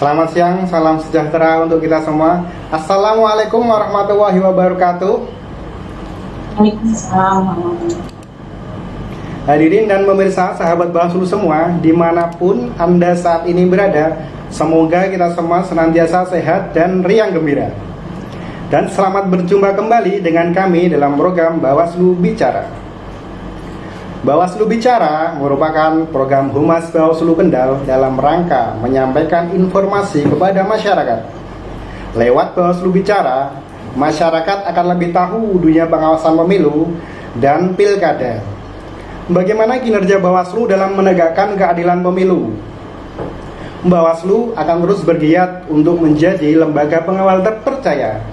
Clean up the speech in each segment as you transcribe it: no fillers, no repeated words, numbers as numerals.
Selamat siang, salam sejahtera untuk kita semua. Assalamualaikum warahmatullahi wabarakatuh. Waalaikumsalam. Hadirin dan pemirsa, sahabat Bawaslu semua, dimanapun Anda saat ini berada, semoga kita semua senantiasa sehat dan riang gembira. Dan selamat berjumpa kembali dengan kami dalam program Bawaslu Bicara. Bawaslu Bicara merupakan program Humas Bawaslu Kendal dalam rangka menyampaikan informasi kepada masyarakat. Lewat Bawaslu Bicara, masyarakat akan lebih tahu dunia pengawasan pemilu dan pilkada. Bagaimana kinerja Bawaslu dalam menegakkan keadilan pemilu? Bawaslu akan terus bergiat untuk menjadi lembaga pengawal terpercaya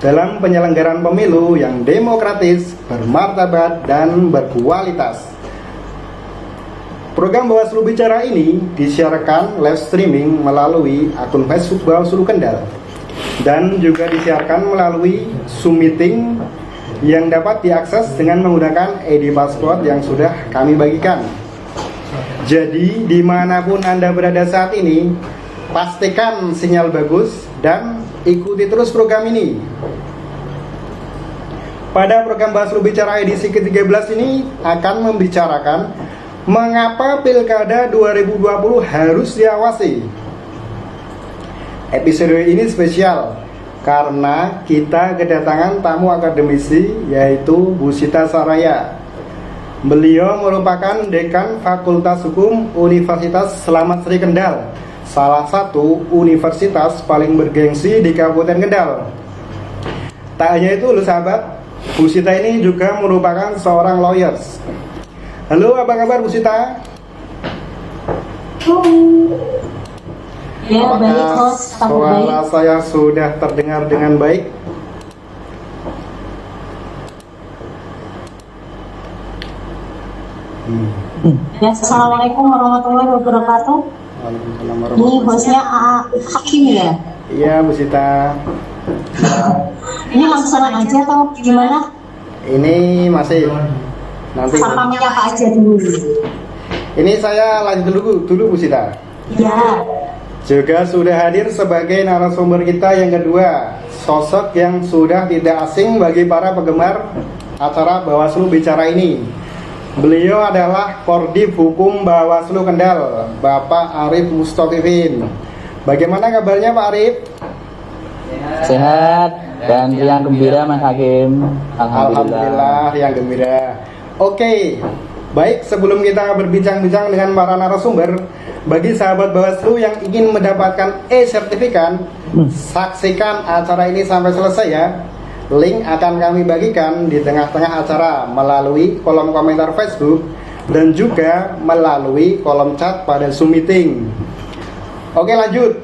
dalam penyelenggaraan pemilu yang demokratis, bermartabat, dan berkualitas. Program Bawaslu Bicara ini disiarkan live streaming melalui akun Facebook Bawaslu Kendal dan juga disiarkan melalui Zoom meeting yang dapat diakses dengan menggunakan ID Passport yang sudah kami bagikan. Jadi dimanapun Anda berada saat ini, pastikan sinyal bagus dan ikuti terus program ini. Pada program Bawaslu Bicara edisi ke-13 ini akan membicarakan mengapa Pilkada 2020 harus diawasi. Episode ini spesial karena kita kedatangan tamu akademisi yaitu Bu Sita Saraya. Beliau merupakan Dekan Fakultas Hukum Universitas Selamat Sri Kendal, salah satu universitas paling bergengsi di Kabupaten Kendal. Tak hanya itu loh sahabat, Bu Sita ini juga merupakan seorang lawyers. Halo, apa kabar Bu Sita? Ya, baik host, suara saya sudah terdengar dengan baik? Ya, assalamualaikum warahmatullahi wabarakatuh. Waalaikumsalam Ini warahmatullahi hostnya Hakim ya? Iya Bu Sita. Ini langsung aja atau gimana? Ini masih nanti. Sapa menyapa aja dulu. Ini saya lanjut dulu Bu Sita. Ya. Juga sudah hadir sebagai narasumber kita yang kedua, sosok yang sudah tidak asing bagi para penggemar acara Bawaslu Bicara ini. Beliau adalah Kordif Hukum Bawaslu Kendal, Bapak Arief Mustofifin. Bagaimana kabarnya Pak Arief? Sehat dan riang gembira Mas Hakim. Alhamdulillah riang gembira. Oke, baik, sebelum kita berbincang-bincang dengan para narasumber, bagi sahabat Bawaslu yang ingin mendapatkan e-sertifikat, saksikan acara ini sampai selesai ya. Link akan kami bagikan di tengah-tengah acara melalui kolom komentar Facebook dan juga melalui kolom chat pada Zoom meeting. Oke, lanjut.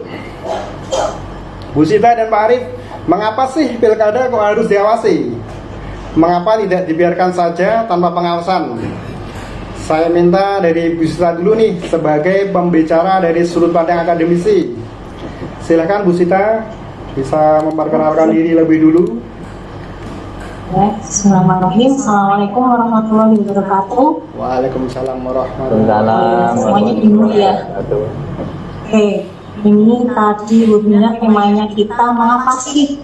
Bu Sita dan Pak Arief, mengapa sih pilkada kok harus diawasi? Mengapa tidak dibiarkan saja tanpa pengawasan? Saya minta dari Bu Sita dulu nih sebagai pembicara dari sudut pandang akademisi. Silakan Bu Sita, bisa memperkenalkan diri lebih dulu. Bismillahirrahmanirrahim. Assalamualaikum warahmatullahi wabarakatuh. Waalaikumsalam warahmatullahi Waalaikumsalam. Semuanya dulu ya. Oke, ini tadi webinar temanya kita mengapa sih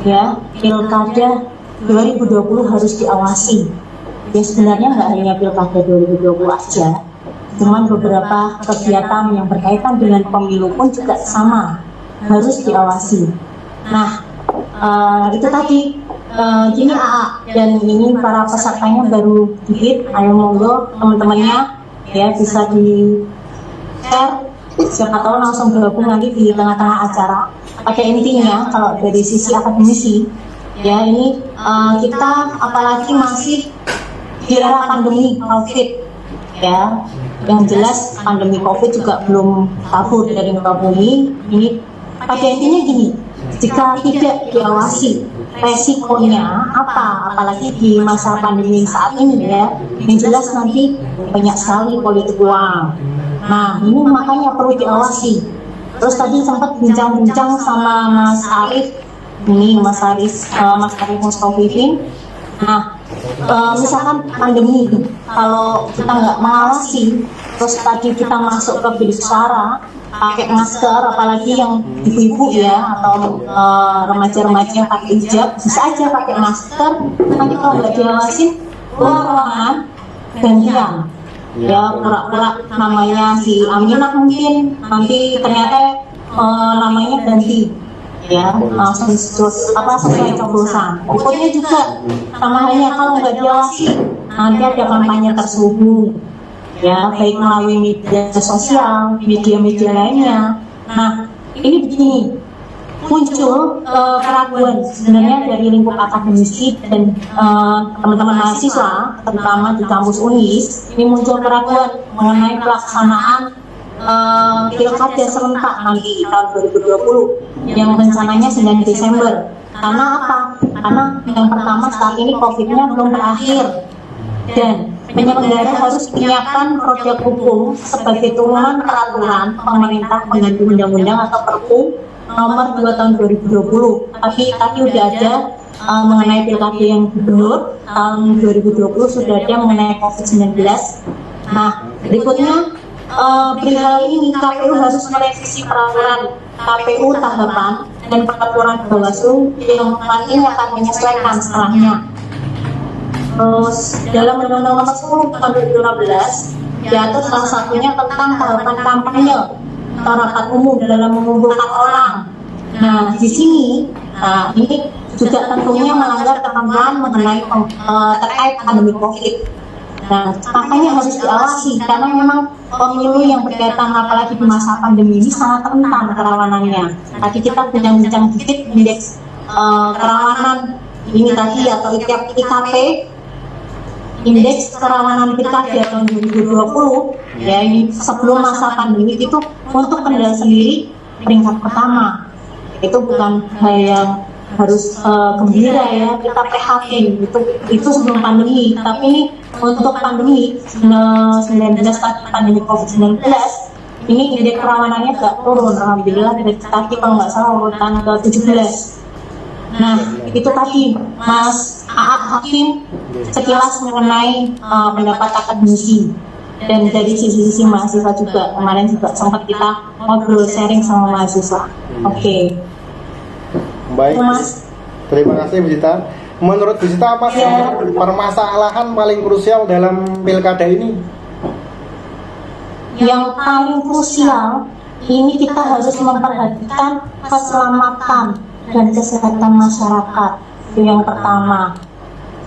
ya pilkada 2020 harus diawasi. Ya sebenarnya nggak hanya pilkada 2020 aja, cuman beberapa kegiatan yang berkaitan dengan pemilu pun juga sama harus diawasi. Nah, itu tadi gini AA dan ini para pesertanya baru dikit. Ayo monggo teman-temannya ya bisa di share, siapa tahu langsung bergabung nanti di tengah-tengah acara. Pada intinya kalau dari sisi akademisi ya ini kita apalagi masih di era pandemi COVID ya, yang jelas pandemi COVID juga belum kabur dari muka bumi. Ini pada intinya gini, jika tidak diawasi resikonya apa, apalagi di masa pandemi saat ini ya, yang jelas nanti banyak sekali politik uang. Nah ini makanya perlu diawasi. Terus tadi sempat bincang-bincang sama Mas Arief, ini Mas Arief Mustofifin. Nah misalkan pandemi, kalau kita nggak mengawasi, terus tadi kita masuk ke bilik suara pakai masker, apalagi yang ibu-ibu ya atau remaja-remaja yang pakai hijab, bisa aja pakai masker. Nanti kalau nggak diawasin keluar ruangan gantian ya, pura-pura namanya si Aminah mungkin, nanti ternyata namanya ganti ya, langsung sesuai coblosan. Pokoknya juga sama halnya kalau nggak diawasi nanti ada kampanye terselubung ya, baik melalui media sosial, media-media lainnya. Nah ini begini, muncul keraguan sebenarnya dari lingkup akademisi dan teman-teman mahasiswa, terutama di kampus UNIS. Ini muncul keraguan mengenai pelaksanaan pilkada serentak nanti tahun 2020 yang rencananya 9 Desember. Karena apa? Karena yang pertama saat ini COVID-nya belum berakhir dan penyelenggara harus menyiapkan proyek hukum sebagai turunan peraturan pemerintah pengganti undang-undang atau Perpu nomor 2 tahun 2020. Tapi tadi udah ada mengenai pilkada yang gubernur tahun 2020, sudah ada mengenai COVID-19. Nah berikutnya perihal ini KPU harus merevisi peraturan KPU tahapan dan peraturan Bawaslu yang nanti akan menyesuaikan setelahnya. Terus dalam Undang-Undang Nomor 10 Tahun 2015 diatur salah satunya tentang tahapan kampanye atau rapat umum dalam mengumpulkan orang. Nah di sini ini juga tentunya melanggar ketentuan mengenai terkait pandemi COVID. Nah makanya harus diawasi karena memang pemilu yang berkaitan apalagi di masa pandemi ini sangat rentan kerawanannya. Tadi kita bincang-bincang dikit indeks kerawanan ini tadi atau IKP indeks kerawanan pilkada tahun 2020 ya, ini sebelum masa pandemi itu untuk Kendal sendiri peringkat pertama. Itu bukan hal yang harus gembira ya, kita prihatin itu sebelum pandemi. Tapi ini untuk pandemi 19 pandemi COVID-19 ini indeks kerawanannya gak turun, alhamdulillah dari tadi kalau nggak salah urutan ke 17. Nah, itu tadi Mas Aap Hakim sekilas mengenai pendapat akademisi dan dari sisi-sisi mahasiswa juga. Kemarin juga sempat kita ngobrol sharing sama mahasiswa. Oke. Baik, Mas. terima kasih Bu Zita. Menurut Bu Zita apa sih permasalahan paling krusial dalam pilkada ini? Yang paling krusial ini kita harus memperhatikan keselamatan dan kesehatan masyarakat. Itu yang pertama.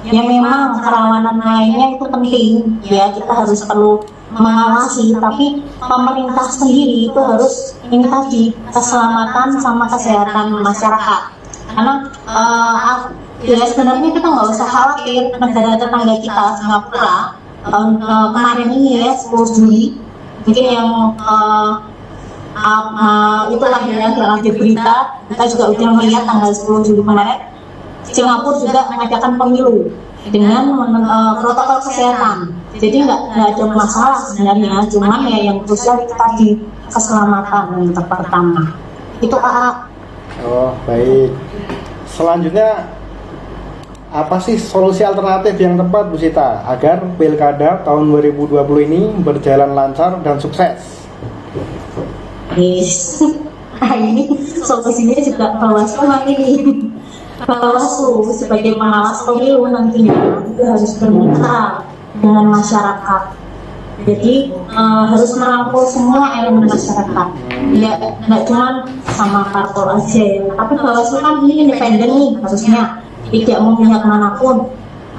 Ya memang kerawanan lainnya itu penting ya, kita harus perlu mengawasi, tapi pemerintah sendiri itu harus ini tadi keselamatan sama kesehatan masyarakat. Karena ya sebenarnya kita nggak usah khawatir, negara tetangga kita Singapura kemarin ini ya 10 Juli mungkin yang itulah ya dalam berita kita juga udah melihat tanggal 10 Juli kemarin Singapura juga mengadakan pemilu dengan protokol kesehatan. Jadi nggak ada masalah sebenarnya, cuman ya yang krusial itu tadi keselamatan yang pertama. Itu Oh baik. Selanjutnya apa sih solusi alternatif yang tepat Bu Zita agar pilkada tahun 2020 ini berjalan lancar dan sukses? Yes. Nah ini solusinya juga Bawaslu ini. Bawaslu sebagai pengawas pemilu nantinya itu harus bermitra dengan masyarakat. Jadi harus merangkul semua elemen masyarakat. Ya nggak cuma sama parpol aja ya. Tapi Bawaslu kan ini independen nih harusnya, tidak memihak manapun.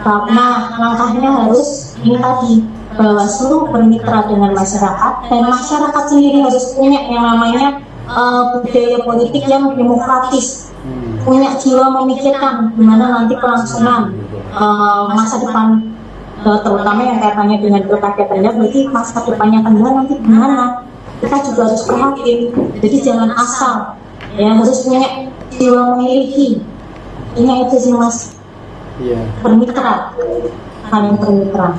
Nah langkahnya harus ini tadi, Bawaslu bermitra dengan masyarakat dan masyarakat sendiri harus punya yang namanya budaya politik yang demokratis, punya jiwa memikirkan gimana nanti kelangsungan masa depan, terutama yang kaitannya dengan pilkada Kendal. Berarti masa depannya Kendal nanti gimana, kita juga harus perhatiin. Jadi jangan asal ya, harus punya jiwa memiliki. Ini itu sih Mas. Iya. Bermitra, saling bermitra.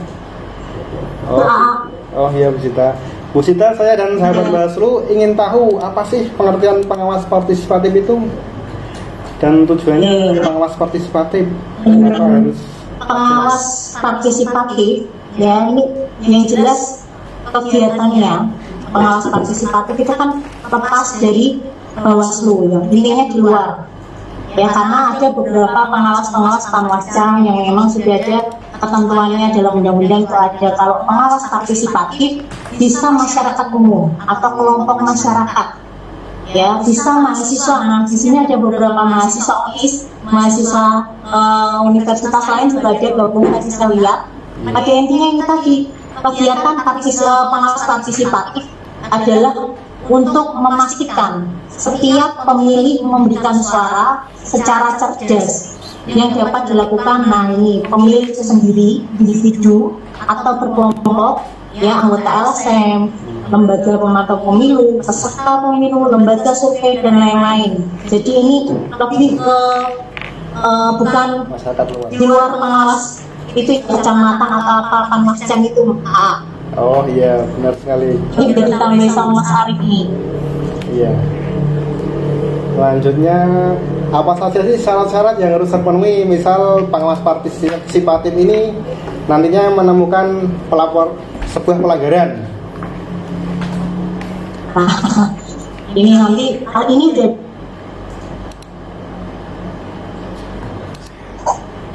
Oh iya Bu Zita. Bu Zita, saya dan sahabat Bawaslu ingin tahu apa sih pengertian pengawas partisipatif itu dan tujuannya pengawas partisipatif. Kenapa harus Pengawas partisipatif ya, ini yang jelas kegiatannya. Pengawas partisipatif itu kan lepas dari Bawaslu ya, intinya di luar ya, karena ada beberapa pengawas panwascam yang memang sudah ada ketentuannya dalam undang-undang itu ada. Kalau pengawas partisipatif bisa masyarakat umum atau kelompok masyarakat ya, bisa mahasiswa. Nah di sini ada beberapa mahasiswa UIS, mahasiswa universitas lain juga ada gabung. Tadi saya lihat pada intinya ini tadi, kegiatan pengawas partisipatif adalah untuk memastikan setiap pemilih memberikan suara secara cerdas yang dapat dilakukan. Nah ini pemilih itu sendiri, individu atau berkelompok ya, anggota LSM, lembaga pemantau pemilu, peserta pemilu, lembaga survei dan lain-lain. Jadi ini lebih ke bukan di luar pengawas itu kecamatan atau apa panwascam itu. Oh iya, benar sekali. Ini sudah ditambah sama Mas Arif ini. Iya. Selanjutnya, apa saja sih syarat-syarat yang harus terpenuhi misal pengawas partisipatif ini nantinya menemukan pelapor sebuah pelanggaran? Ini nanti ini udah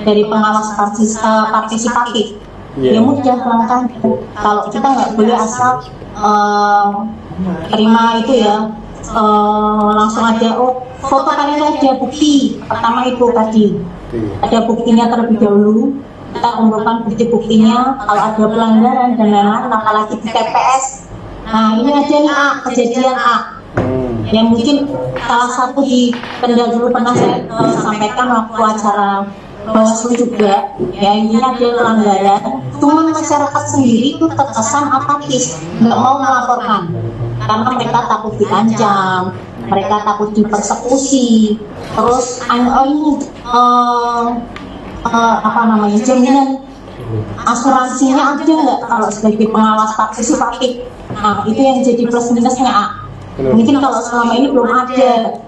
dari pengawas partisipatif. Ya mudah langkahnya. Kalau kita nggak boleh asal terima itu ya, langsung aja foto kan itu ada bukti. Pertama itu tadi ada buktinya terlebih dahulu, kita kumpulkan bukti-buktinya. Kalau ada pelanggaran dan lain-lain, apalagi di TPS. Nah ini aja nih kejadian yang mungkin salah satu di Kendal dulu pernah saya sampaikan waktu acara Bawaslu juga, ya ini ada pelanggaran, cuman masyarakat sendiri itu terkesan apatis, nggak mau melaporkan, karena mereka takut diancam, mereka takut dipersekusi, terus apa namanya, jaminan asuransinya ada nggak kalau sebagai pengawas partisipatif. Nah itu yang jadi plus minusnya. Mungkin kalau selama ini belum ada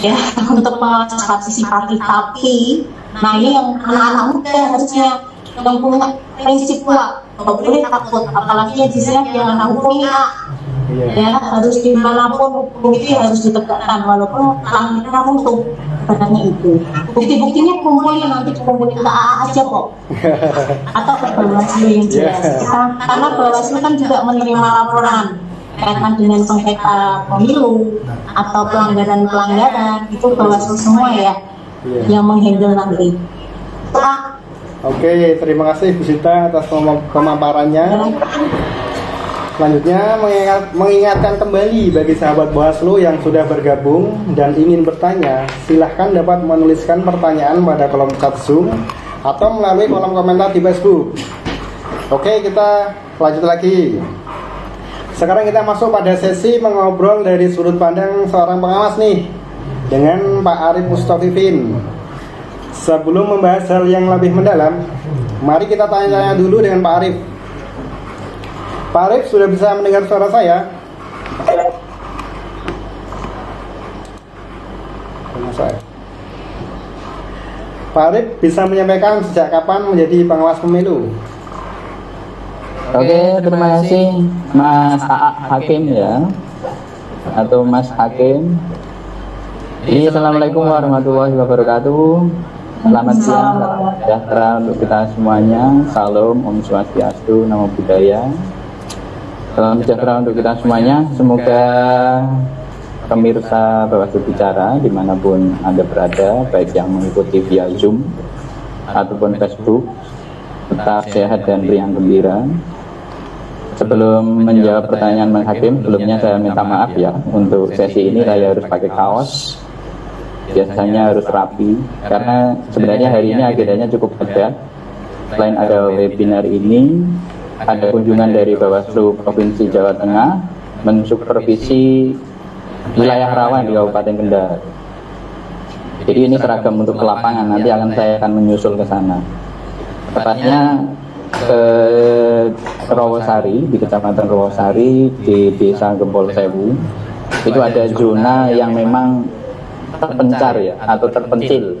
ya untuk pengawas partisipatif, tapi nah ini yang anak-anak muda harusnya yang punya prinsip kuat, kalau boleh takut, apalagi yang disini yang anak hukum ya harus dimanapun hukum itu harus ditegakkan walaupun langitnya runtuh badannya itu. Bukti-buktinya kumpulin, nanti kumpulin ke AA aja kok atau ke Bawaslu yang jelas. Karena Bawaslu kan juga menerima laporan kaitan dengan sengketa pemilu atau pelanggaran-pelanggaran, itu Bawaslu semua ya yang menghandle nanti. Oke, terima kasih Bu Sita atas pemaparannya. Selanjutnya mengingatkan kembali bagi sahabat Bawaslu yang sudah bergabung dan ingin bertanya, silahkan dapat menuliskan pertanyaan pada kolom chat Zoom atau melalui kolom komentar di Facebook. Oke, kita lanjut lagi. Sekarang kita masuk pada sesi mengobrol dari sudut pandang seorang pengawas nih dengan Pak Arief Mustafifin. Sebelum membahas hal yang lebih mendalam, mari kita tanya-tanya dulu dengan Pak Arief. Pak Arief sudah bisa mendengar suara saya? Pak Arief bisa menyampaikan sejak kapan menjadi pengawas pemilu? Oke, terima kasih Mas Hakim ya, atau Mas Hakim. Assalamualaikum warahmatullahi wabarakatuh. Selamat siang, salam sejahtera untuk kita semuanya. Salam, Om Swastiastu, Namo Buddhaya. Salam sejahtera untuk kita semuanya. Semoga pemirsa Bawaslu Bicara dimanapun Anda berada, baik yang mengikuti via Zoom ataupun Facebook, tetap sehat dan riang gembira. Sebelum menjawab pertanyaan Mas Hakim, sebelumnya saya minta maaf ya, untuk sesi ini saya harus pakai kaos, biasanya harus rapi, karena sebenarnya hari ini agendanya cukup padat. Selain ada webinar ini, ada kunjungan dari Bawaslu Provinsi Jawa Tengah mensupervisi wilayah rawan di Kabupaten Kendal. Jadi ini seragam untuk ke lapangan, nanti saya akan menyusul ke sana. Tepatnya ke Rawasari, di Kecamatan Rawasari, di Desa Gempol Sewu. Itu ada zona yang memang terpencar ya, atau terpencil,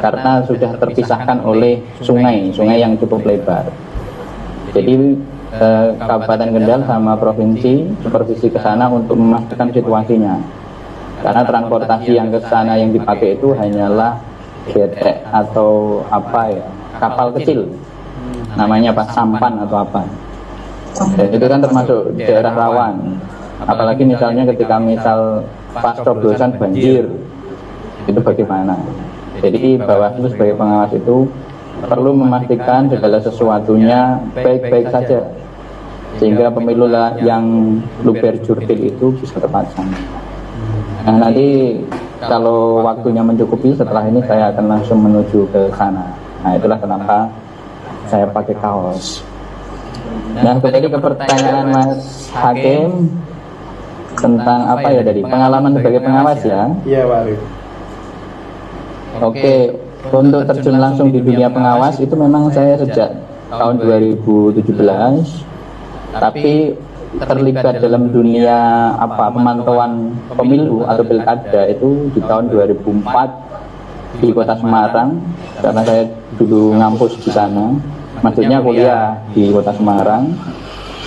karena sudah terpisahkan oleh sungai yang cukup lebar. Jadi Kabupaten Kendal sama provinsi supervisi ke sana untuk memastikan situasinya, karena transportasi yang ke sana yang dipakai itu hanyalah getek atau apa ya, kapal kecil, namanya apa, sampan atau apa. Dan itu kan termasuk daerah rawan, apalagi misalnya ketika pas coblosan banjir, itu bagaimana? Jadi Bawaslu sebagai pengawas itu perlu memastikan segala sesuatunya baik-baik saja, sehingga pemilu yang luber jurdil itu bisa terpasang. Nah nanti kalau waktunya mencukupi, setelah ini saya akan langsung menuju ke sana. Nah itulah kenapa saya pakai kaos. Nah kembali ke pertanyaan Mas Hakim tentang apa ya tadi, pengalaman sebagai pengawas ya. Iya Pak Arief. Oke, untuk terjun langsung di dunia pengawas itu memang saya sejak tahun 2017, tapi terlibat dalam dunia pemantauan pemilu atau pilkada itu di tahun 2004 di Kota Semarang, karena saya dulu ngampus di sana, maksudnya kuliah di Kota Semarang,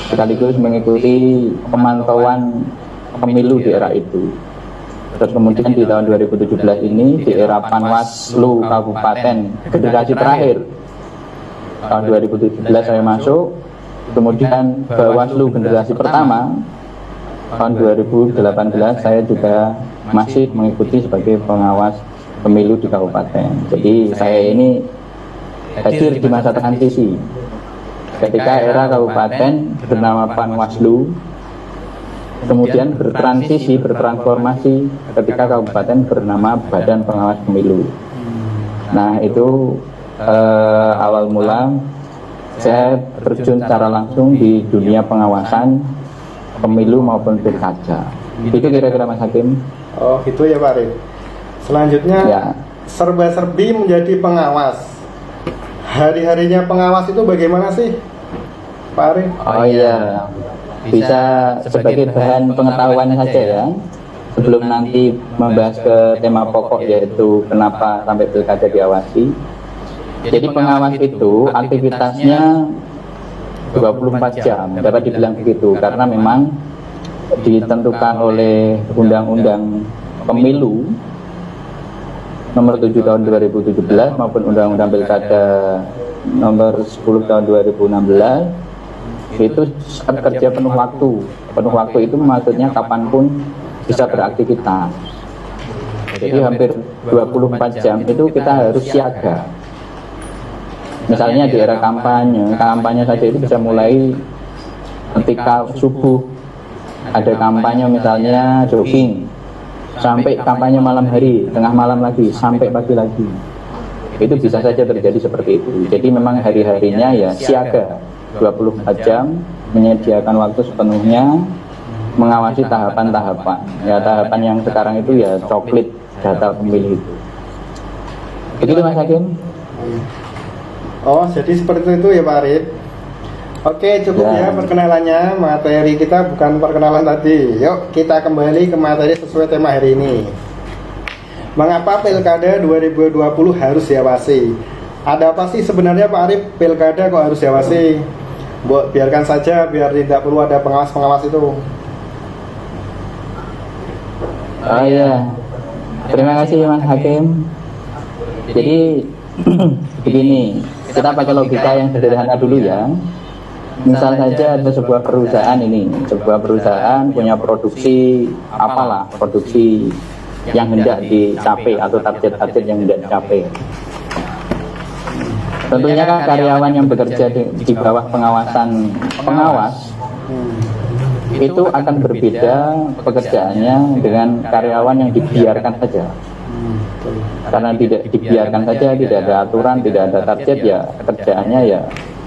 sekaligus mengikuti pemantauan pemilu di era itu. Terus kemudian di tahun 2017 ini di era Panwaslu Kabupaten generasi terakhir, tahun 2017 saya masuk, kemudian Bawaslu generasi pertama tahun 2018 saya juga masih mengikuti sebagai pengawas pemilu di kabupaten. Jadi saya ini hadir di masa transisi ketika era kabupaten bernama Panwaslu kemudian bertransformasi ketika kabupaten bernama Badan Pengawas Pemilu. Nah itu awal mula saya terjun secara langsung di dunia pengawasan pemilu maupun pilkada. Itu kira-kira Mas Hakim. Oh gitu ya Pak Arif. Selanjutnya Ya. serba-serbi menjadi pengawas. Hari-harinya pengawas itu bagaimana sih Pak Arif? Oh iya, bisa sebagai bahan pengetahuan saja ya. Sebelum nanti membahas ke tema pokok yaitu kenapa sampai pilkada diawasi. Jadi pengawas itu aktivitasnya 24 jam, dapat dibilang begitu, karena memang ditentukan oleh Undang-Undang Pemilu nomor 7 tahun 2017 maupun Undang-Undang Pilkada nomor 10 tahun 2016 itu kerja penuh waktu. Penuh waktu itu maksudnya kapanpun bisa beraktivitas. Jadi hampir 24 jam itu kita harus siaga. Misalnya di era kampanye saja itu bisa mulai ketika subuh, ada kampanye misalnya jogging, sampai kampanye malam hari, tengah malam lagi, sampai pagi lagi. Itu bisa saja terjadi seperti itu. Jadi memang hari-harinya ya siaga 24 jam, menyediakan waktu sepenuhnya mengawasi tahapan-tahapan. Ya tahapan yang sekarang itu ya coklit data pemilih itu. Begitu Mas Hakim? Oh jadi seperti itu ya Pak Arif. Oke cukup ya perkenalannya. Materi kita bukan perkenalan tadi. Yuk kita kembali ke materi sesuai tema hari ini. Mengapa pilkada 2020 harus diawasi? Ada apa sih sebenarnya Pak Arif pilkada kok harus diawasi? Biarkan saja biar tidak perlu ada pengawas-pengawas itu. Oh iya, terima kasih Mas Hakim. Jadi begini, kita pakai logika yang sederhana dulu ya. Misal saja ada sebuah perusahaan sebuah perusahaan punya produksi apalah, produksi yang hendak dicapai atau target-target yang hendak dicapai. Tentunya kan karyawan yang bekerja di bawah pengawasan pengawas itu akan berbeda pekerjaannya dengan karyawan yang dibiarkan saja. Karena tidak dibiarkan saja, tidak ada aturan, tidak ada target, ya kerjaannya ya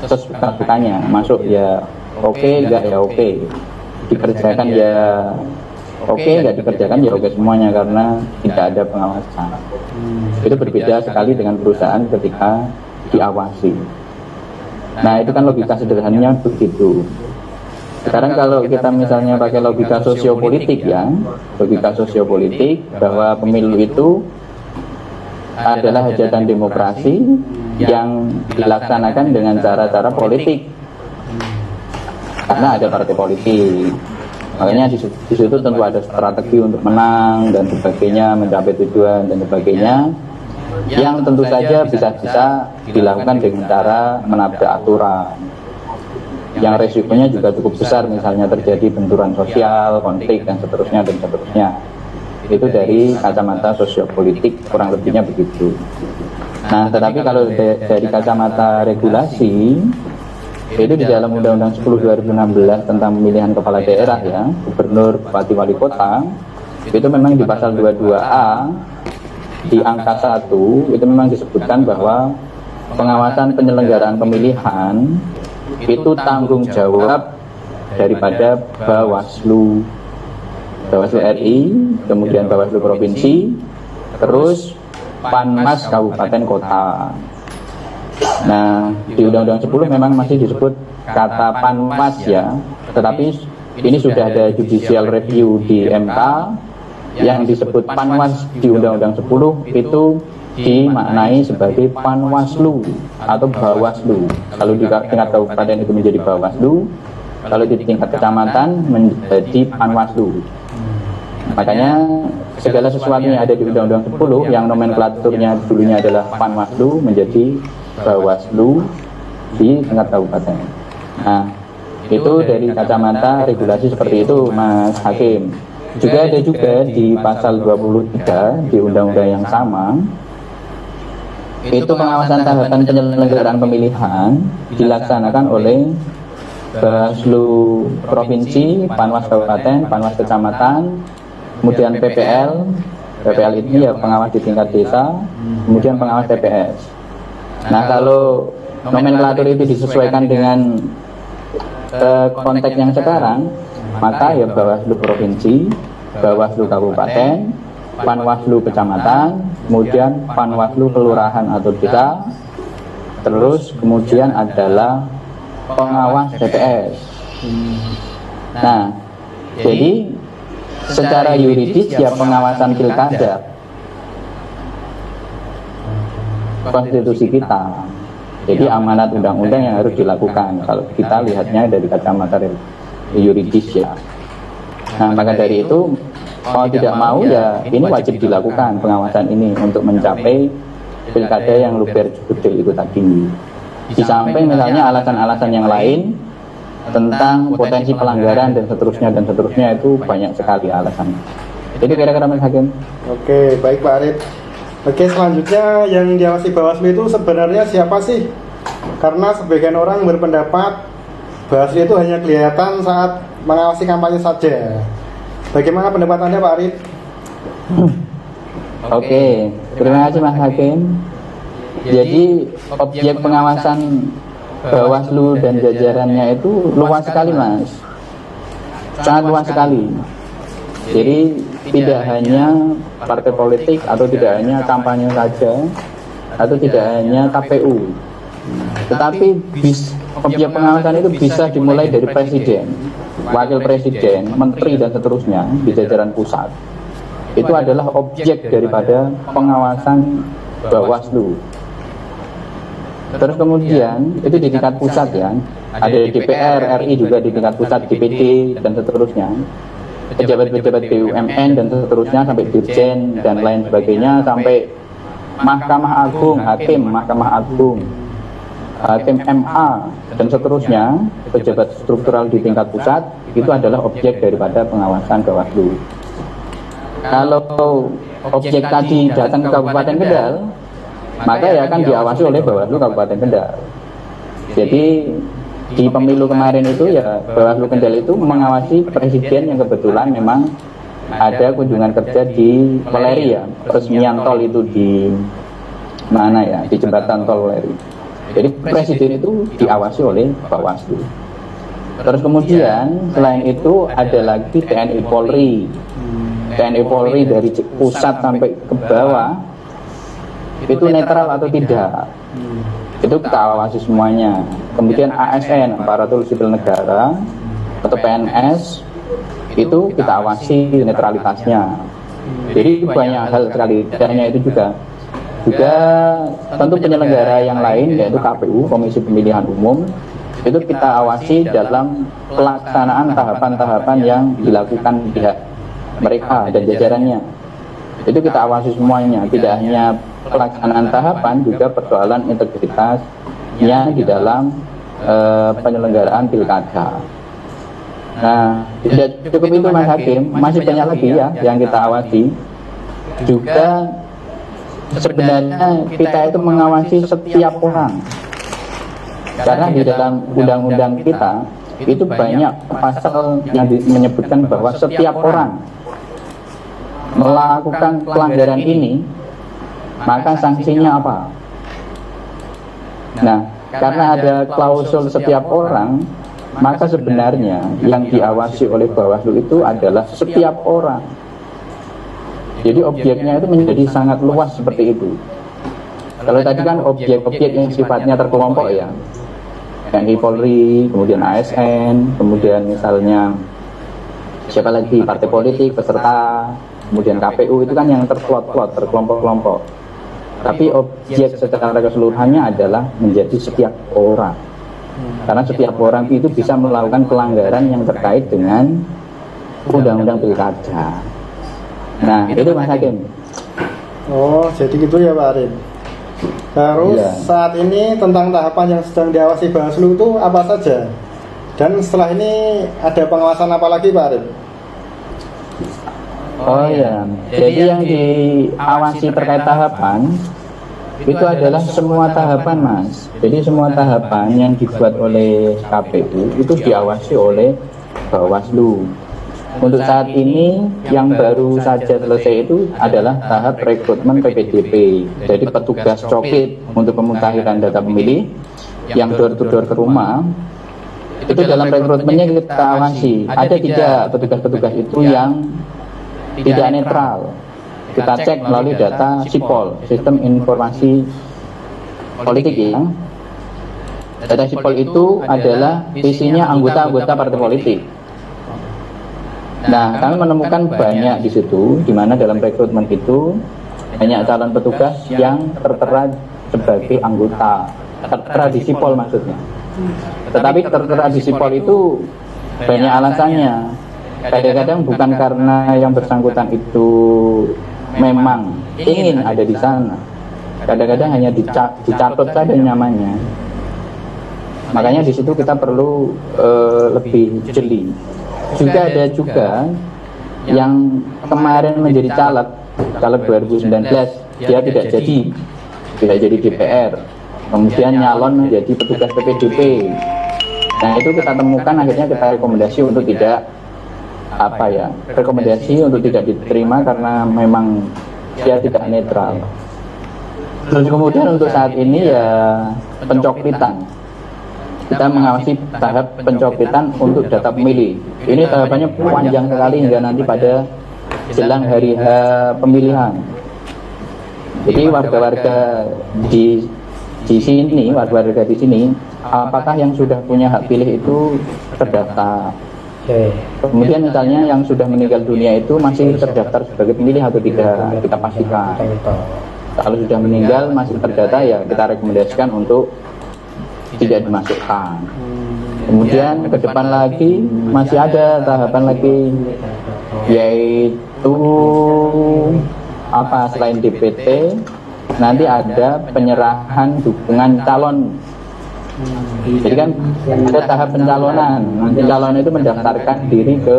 sesuka-sukanya, masuk ya oke, enggak ya oke, dikerjakan ya oke, enggak dikerjakan ya oke semuanya karena tidak ada pengawasan. Itu berbeda sekali dengan perusahaan ketika diawasi. Nah itu kan logika sederhananya begitu. Sekarang kalau kita misalnya pakai logika sosiopolitik ya, logika sosiopolitik bahwa pemilu itu adalah hajatan demokrasi yang dilaksanakan dengan cara-cara politik, karena ada partai politik. Makanya di situ tentu ada strategi untuk menang dan sebagainya, mencapai tujuan dan sebagainya, yang tentu saja bisa dilakukan dengan cara menabrak aturan. Yang resikonya juga cukup besar, misalnya terjadi benturan sosial, konflik dan seterusnya dan seterusnya. Itu dari kacamata sosiopolitik kurang lebihnya begitu. Nah, tetapi kalau dari kacamata regulasi, itu di dalam Undang-Undang 10 2016 tentang pemilihan kepala daerah ya, gubernur, bupati, wali kota, itu memang di pasal 22A di angka 1 itu memang disebutkan bahwa pengawasan penyelenggaraan pemilihan itu tanggung jawab daripada Bawaslu RI, kemudian Bawaslu Provinsi, terus Panmas Kabupaten Kota. Nah, di Undang-Undang 10 memang masih disebut kata Panmas ya, tetapi ini sudah ada judicial review di MK yang disebut Panwas di Undang-Undang 10 itu dimaknai sebagai Panwaslu atau Bawaslu. Kalau di tingkat kabupaten itu menjadi Bawaslu, kalau di tingkat kecamatan menjadi Panwaslu. Makanya segala sesuatu yang ada di Undang-Undang 10 yang nomenklaturnya dulunya adalah Panwaslu menjadi Bawaslu di tingkat kabupaten. Nah, itu dari kacamata regulasi seperti itu Mas Hakim. Juga ada juga di pasal 23 di undang-undang yang sama, itu pengawasan tahapan penyelenggaraan pemilihan dilaksanakan oleh Bawaslu Provinsi, Panwas Kabupaten, Panwas Kecamatan, kemudian PPL, PPL ini ya pengawas di tingkat desa, kemudian pengawas TPS. Nah, kalau nomenklatur itu disesuaikan dengan konteks yang sekarang, maka ya Bawaslu provinsi, Bawaslu kabupaten, Panwaslu kecamatan, kemudian Panwaslu kelurahan atau desa, terus kemudian adalah pengawas TPS. Nah, jadi secara yuridis ya pengawasan pilkada konstitusi kita. Jadi amanat undang-undang yang harus dilakukan kalau kita lihatnya dari kacamata yuridis ya. Nah, maka dari itu mau tidak mau ya ini wajib dilakukan pengawasan ini untuk mencapai pilkada yang luber jurdil itu tadi. Di samping misalnya alasan-alasan yang lain tentang potensi pelanggaran dan seterusnya itu banyak sekali alasannya. Itu kira-kira Mas Hakim. Oke, baik Pak Arif. Oke, selanjutnya yang diawasi Bawaslu itu sebenarnya siapa sih? Karena sebagian orang berpendapat Bawaslu itu hanya kelihatan saat mengawasi kampanye saja. Bagaimana pendapat Anda Pak Arif? Oke, terima kasih Mas Hakim. Jadi objek pengawasan Bawaslu dan jajarannya itu luas sekali Mas, sangat luas sekali. Jadi tidak hanya partai politik atau tidak hanya kampanye saja atau tidak hanya KPU, tetapi objek pengawasan itu bisa dimulai dari presiden, wakil presiden, menteri dan seterusnya di jajaran pusat. Itu adalah objek daripada pengawasan Bawaslu. Terus kemudian itu di tingkat pusat ya, ada DPR RI juga di tingkat pusat, DPD dan seterusnya, pejabat-pejabat BUMN dan seterusnya sampai dirjen dan lain sebagainya, sampai Mahkamah Agung, hakim Mahkamah Agung, hakim MA dan seterusnya, pejabat struktural di tingkat pusat itu adalah objek daripada pengawasan Bawaslu. Kalau objek tadi datang ke Kabupaten Kendal, maka ya akan diawasi oleh Bawaslu Kabupaten Kendal. Jadi di pemilu kemarin itu ya Bawaslu Kendal itu mengawasi presiden yang kebetulan memang ada kunjungan kerja di Weleri ya, peresmian tol itu di mana ya, di jembatan tol Weleri. Jadi presiden itu diawasi oleh Bawaslu. Terus kemudian selain itu ada lagi TNI Polri. TNI Polri dari pusat sampai ke bawah itu netral atau tidak, itu kita awasi semuanya. Kemudian ASN, aparatur sipil negara atau PNS, itu kita awasi netralitasnya. Jadi banyak hal sekali. Caranya itu juga tentu penyelenggara yang lain yaitu KPU, Komisi Pemilihan Umum, itu kita awasi dalam pelaksanaan tahapan-tahapan yang dilakukan pihak mereka dan jajarannya. Itu kita awasi semuanya, tidak hanya pelaksanaan tahapan, juga persoalan integritasnya di dalam penyelenggaraan pilkada. Nah, tidak cukup itu Mas Hakim, masih banyak lagi ya yang kita awasi. Juga sebenarnya kita itu mengawasi setiap orang, karena di dalam undang-undang kita itu banyak pasal yang menyebutkan bahwa setiap orang melakukan pelanggaran ini maka sanksinya apa. Nah, karena ada klausul setiap orang, maka sebenarnya yang diawasi oleh Bawaslu itu adalah setiap orang. Jadi objeknya itu menjadi sangat luas seperti itu. Kalau tadi kan objek-objek yang sifatnya terkelompok ya, TNI Polri, kemudian ASN, kemudian misalnya siapa lagi, partai politik, peserta, kemudian KPU, itu kan yang terplot-plot, terkelompok-kelompok. Tapi objek secara keseluruhannya adalah menjadi setiap orang. Karena setiap orang itu bisa melakukan pelanggaran yang terkait dengan undang-undang pilkada. Nah, itu Mas Hakim. Oh, jadi gitu ya Pak Arif. Terus Ya. saat ini tentang tahapan yang sedang diawasi Bawaslu itu apa saja? Dan setelah ini ada pengawasan apa lagi Pak Arif? Oh ya, jadi yang diawasi terkait tahapan itu adalah semua tahapan Mas. Jadi semua tahapan yang dibuat oleh KPU itu diawasi oleh Bawaslu. Untuk saat ini yang baru saja selesai itu adalah tahap rekrutmen PPDP. Jadi petugas coklit untuk pemutahiran data pemilih yang door to door ke rumah. Itu dalam rekrutmennya kita awasi. Ada tidak petugas-petugas itu yang tidak netral. Kita cek melalui data SIPOL, Sistem Informasi Politik ya. Data SIPOL itu adalah isinya anggota-anggota partai politik. Nah, kami menemukan banyak di situ, di mana dalam rekrutmen itu banyak calon petugas yang tertera sebagai anggota, tertera di SIPOL maksudnya. Tetapi tertera di SIPOL itu banyak alasannya. Kadang-kadang bukan karena yang bersangkutan itu memang ingin ada di sana. Kadang-kadang hanya dicatat saja namanya. Makanya di situ kita perlu lebih jeli. Juga ada yang kemarin menjadi caleg 2019, dia tidak jadi DPR, kemudian nyalon menjadi petugas PPDP. Nah itu kita temukan, akhirnya kita rekomendasi untuk tidak diterima karena memang dia tidak netral. Terus kemudian untuk saat ini ya pencoklitan. Kita mengawasi tahap pencoklitan untuk data pemilih. Ini tahapannya panjang sekali hingga nanti pada jelang hari H pemilihan. Jadi warga-warga di sini, apakah yang sudah punya hak pilih itu terdaftar? Kemudian misalnya yang sudah meninggal dunia itu masih terdaftar sebagai pemilih atau tidak, kita pastikan. Kalau sudah meninggal masih terdata ya kita rekomendasikan untuk tidak dimasukkan. Kemudian ke depan lagi masih ada tahapan lagi, yaitu selain DPT nanti ada penyerahan dukungan calon. Jadi kan ada tahap pencalonan. Nanti calon itu mendaftarkan diri ke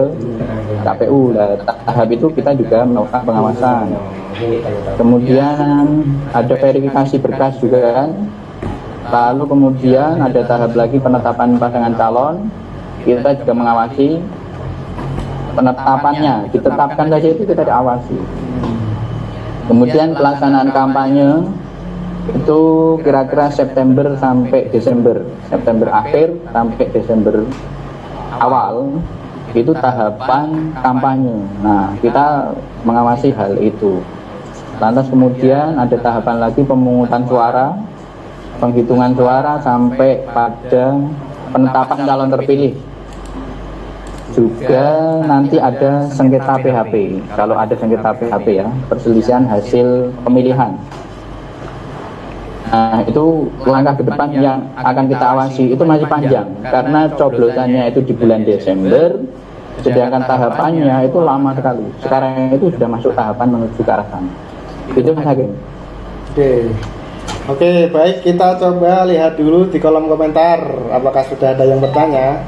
KPU. Tahap itu kita juga melakukan pengawasan. Kemudian ada verifikasi berkas juga kan. Lalu kemudian ada tahap lagi penetapan pasangan calon. Kita juga mengawasi penetapannya. Ditetapkan saja itu kita diawasi. Kemudian pelaksanaan kampanye itu kira-kira September sampai Desember. September akhir sampai Desember awal itu tahapan kampanye. Nah, kita mengawasi hal itu. Lantas kemudian ada tahapan lagi pemungutan suara, penghitungan suara sampai pada penetapan calon terpilih. Juga nanti ada sengketa PHP. Kalau ada sengketa PHP ya, perselisihan hasil pemilihan. Nah, itu langkah ke depan yang akan kita awasi. Itu masih panjang karena coblosannya itu di bulan Desember, sedangkan tahapannya itu lama sekali. Sekarang itu sudah masuk tahapan menuju ke arah sana. Itu Mas Hakim. Oke, baik, kita coba lihat dulu di kolom komentar apakah sudah ada yang bertanya.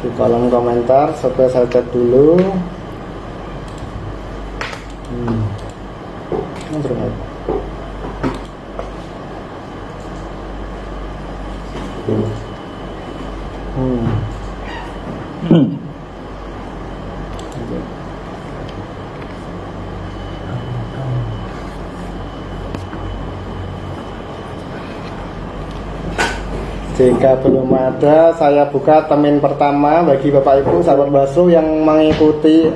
Di kolom komentar coba saya cek dulu. Jika belum ada, saya buka termin pertama bagi Bapak Ibu sahabat Bawaslu yang mengikuti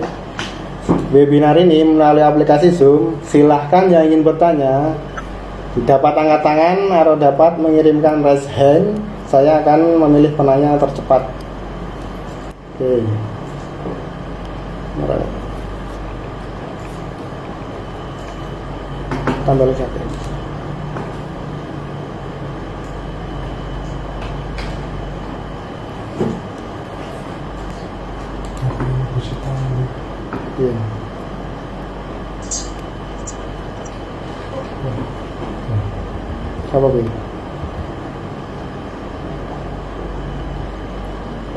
webinar ini melalui aplikasi Zoom. Silahkan yang ingin bertanya dapat angkat tangan atau dapat mengirimkan raise hand. Saya akan memilih penanya tercepat. Oke. Tambah lagi. Iya. Apa ini?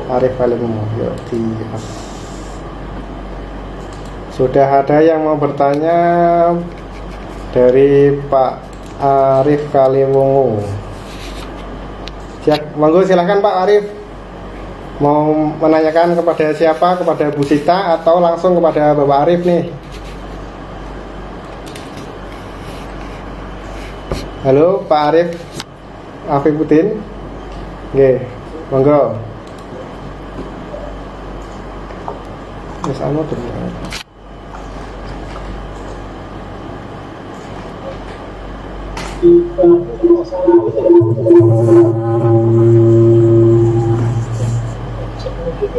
Arif Kalimu. Ya, sudah ada yang mau bertanya dari Pak Arif Kaliwungu. Siap, monggo silahkan Pak Arif. Mau menanyakan kepada siapa? Kepada Bu Sita atau langsung kepada Bapak Arif nih? Halo Pak Arif Afifuddin. Nggih, monggo. Wis anu to.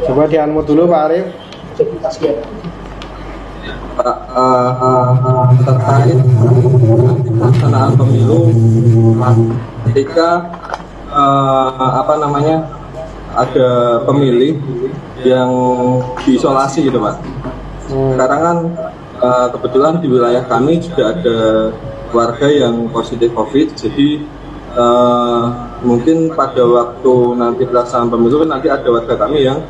Coba di-unmute dulu Pak Arif. Terkait pelaksanaan pemilu ketika ada pemilih yang diisolasi gitu Pak. Sekarang kan kebetulan di wilayah kami juga ada warga yang positif COVID, jadi mungkin pada waktu nanti pelaksanaan pemilu nanti ada warga kami yang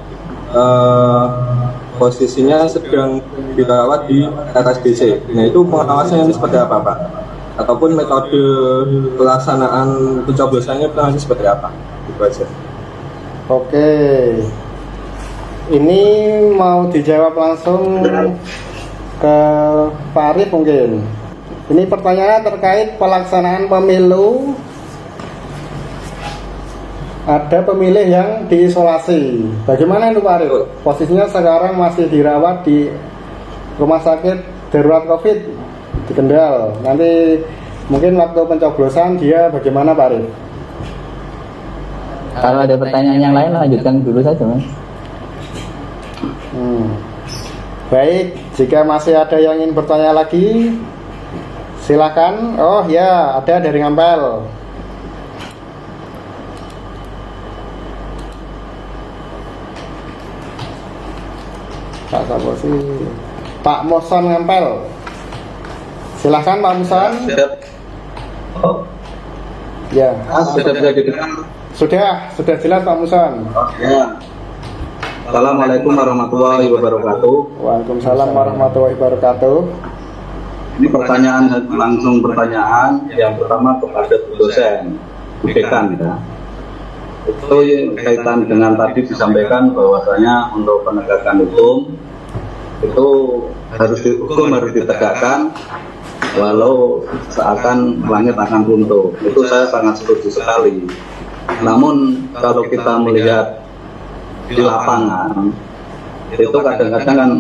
posisinya sedang dirawat di RSDC. Nah itu pengawasannya seperti apa Pak? Ataupun metode pelaksanaan pencoblosannya nanti seperti apa? Itu aja. Oke, ini mau dijawab langsung ke Pak Arif mungkin. Ini pertanyaannya terkait pelaksanaan pemilu. Ada pemilih yang diisolasi. Bagaimana itu Pak Arif? Posisinya sekarang masih dirawat di rumah sakit darurat COVID di Kendal. Nanti mungkin waktu pencoblosan dia bagaimana Pak Arif? Kalau ada pertanyaan yang lain lanjutkan dulu saja Mas. Baik, jika masih ada yang ingin bertanya lagi, silakan. Oh ya, ada dari Ngampel. Pak siapa sih? Pak Moson Ngampel. Silakan Pak Moson. Ya. Sudah jelas Pak Moson. Ya. Assalamualaikum warahmatullahi wabarakatuh. Waalaikumsalam warahmatullahi wabarakatuh. Ini pertanyaan yang pertama kepada dosen UPK ya. Itu kaitan dengan tadi disampaikan bahwasanya untuk penegakan hukum itu harus ditegakkan walau seakan langit akan runtuh. Itu saya sangat setuju sekali. Namun kalau kita melihat di lapangan itu kadang-kadang kan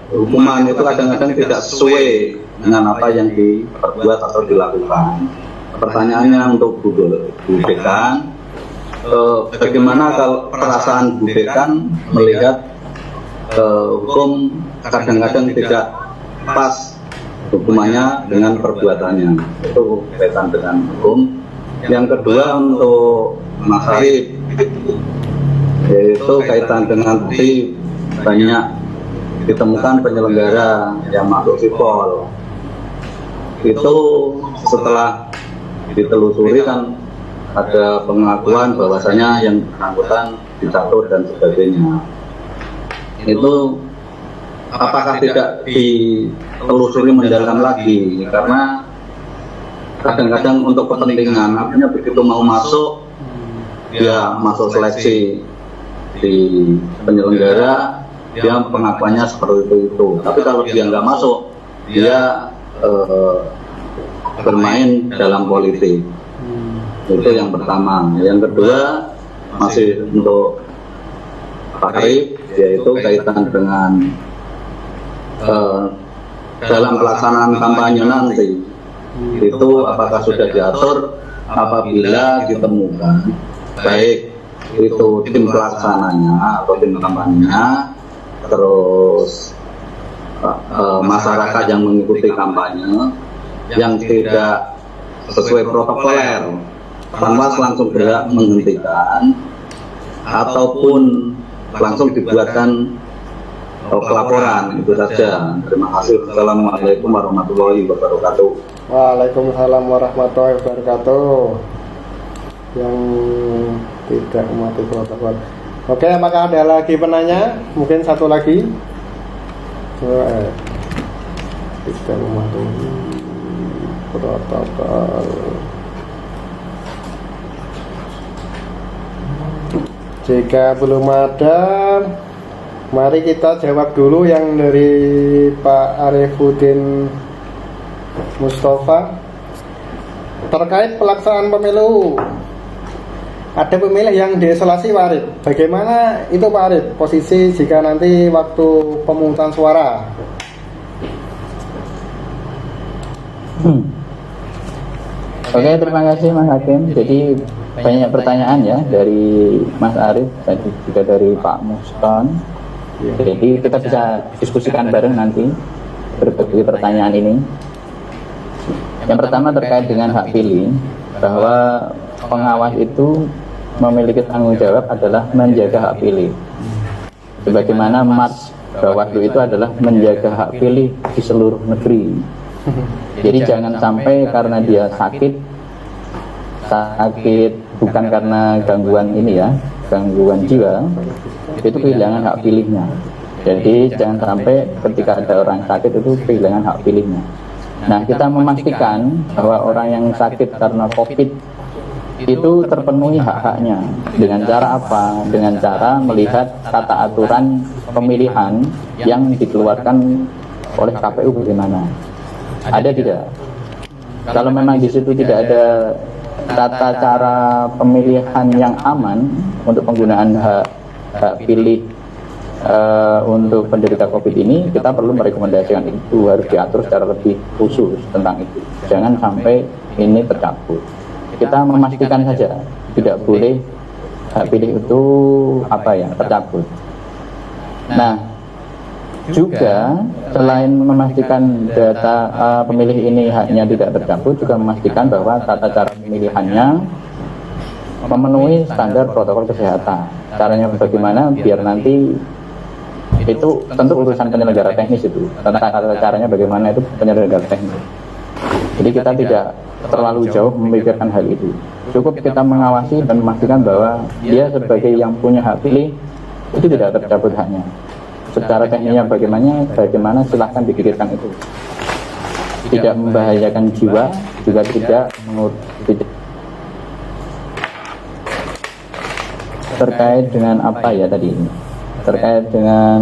hukuman itu kadang-kadang tidak sesuai dengan apa yang diperbuat atau dilakukan. Pertanyaannya untuk Bu Dekan, bagaimana kalau perasaan Bu Dekan melihat hukum kadang-kadang tidak pas hukumannya dengan perbuatannya? Itu kaitan dengan hukum. Yang kedua untuk Mas Arif, yaitu kaitan dengan bukti banyak ditemukan penyelenggara yang masuk sipol. Itu setelah ditelusuri kan ada pengakuan bahwasanya yang bersangkutan dicatur dan sebagainya. Itu apakah tidak ditelusuri mendalam lagi? Karena kadang-kadang untuk kepentingan, artinya begitu mau masuk dia masuk seleksi di penyelenggara, dia pengakuannya seperti itu. Tapi kalau dia nggak masuk, dia bermain dalam politik. Itu yang pertama. Yang kedua masih untuk Pak Arif, yaitu kaitan dengan dalam pelaksanaan kampanye nanti itu apakah sudah diatur apabila ditemukan baik itu tim pelaksananya atau tim kampanye, terus masyarakat yang mengikuti kampanye yang tidak sesuai protokoler, tanpa langsung berhak menghentikan ataupun langsung dibuatkan pelaporan. Itu saja. Terima kasih. Assalamualaikum warahmatullahi wabarakatuh. Waalaikumsalam warahmatullahi wabarakatuh. Yang tidak mematuhi protokol. Oke, apakah ada lagi penanya? Mungkin satu lagi. Tidak mematuhi protokol. Jika belum ada, mari kita jawab dulu yang dari Pak Arifuddin Mustafa terkait pelaksanaan pemilu. Ada pemilih yang diisolasi Pak Arif. Bagaimana itu Pak Arif posisi jika nanti waktu pemungutan suara? Oke, terima kasih Mas Hakim. Jadi banyak pertanyaan ya dari Mas Arif, tadi juga dari Pak Muston. Jadi kita bisa diskusikan bareng nanti berbagai pertanyaan ini. Yang pertama terkait dengan hak pilih, bahwa pengawas itu memiliki tanggung jawab adalah menjaga hak pilih. Sebagaimana Mars Bawaslu itu adalah menjaga hak pilih di seluruh negeri. Jadi jangan sampai karena dia sakit bukan karena gangguan ini ya, gangguan jiwa, itu kehilangan hak pilihnya. Jadi jangan sampai ketika ada orang sakit itu kehilangan hak pilihnya. Nah, kita memastikan bahwa orang yang sakit karena COVID itu terpenuhi hak-haknya. Dengan cara apa? Dengan cara melihat tata aturan pemilihan yang dikeluarkan oleh KPU bagaimana. Ada tidak? Kalau memang di situ tidak ada tata cara pemilihan yang aman untuk penggunaan hak pilih untuk penderita COVID ini, kita perlu merekomendasikan itu harus diatur secara lebih khusus tentang itu. Jangan sampai ini tercabut. Kita memastikan saja tidak boleh hak pilih itu tercabut. Nah, juga selain memastikan data pemilih ini haknya tidak tercabut, juga memastikan bahwa tata cara pemilihannya memenuhi standar protokol kesehatan. Caranya bagaimana biar nanti itu tentu urusan penyelenggara teknis itu, tata caranya bagaimana itu penyelenggara teknis. Jadi kita tidak terlalu jauh memikirkan hal itu. Cukup kita mengawasi dan memastikan bahwa dia sebagai yang punya hak pilih itu tidak tercabut haknya. Secara teknisnya bagaimana silahkan dipikirkan itu. Tidak membahayakan jiwa, juga tidak terkait dengan apa ya tadi? Terkait dengan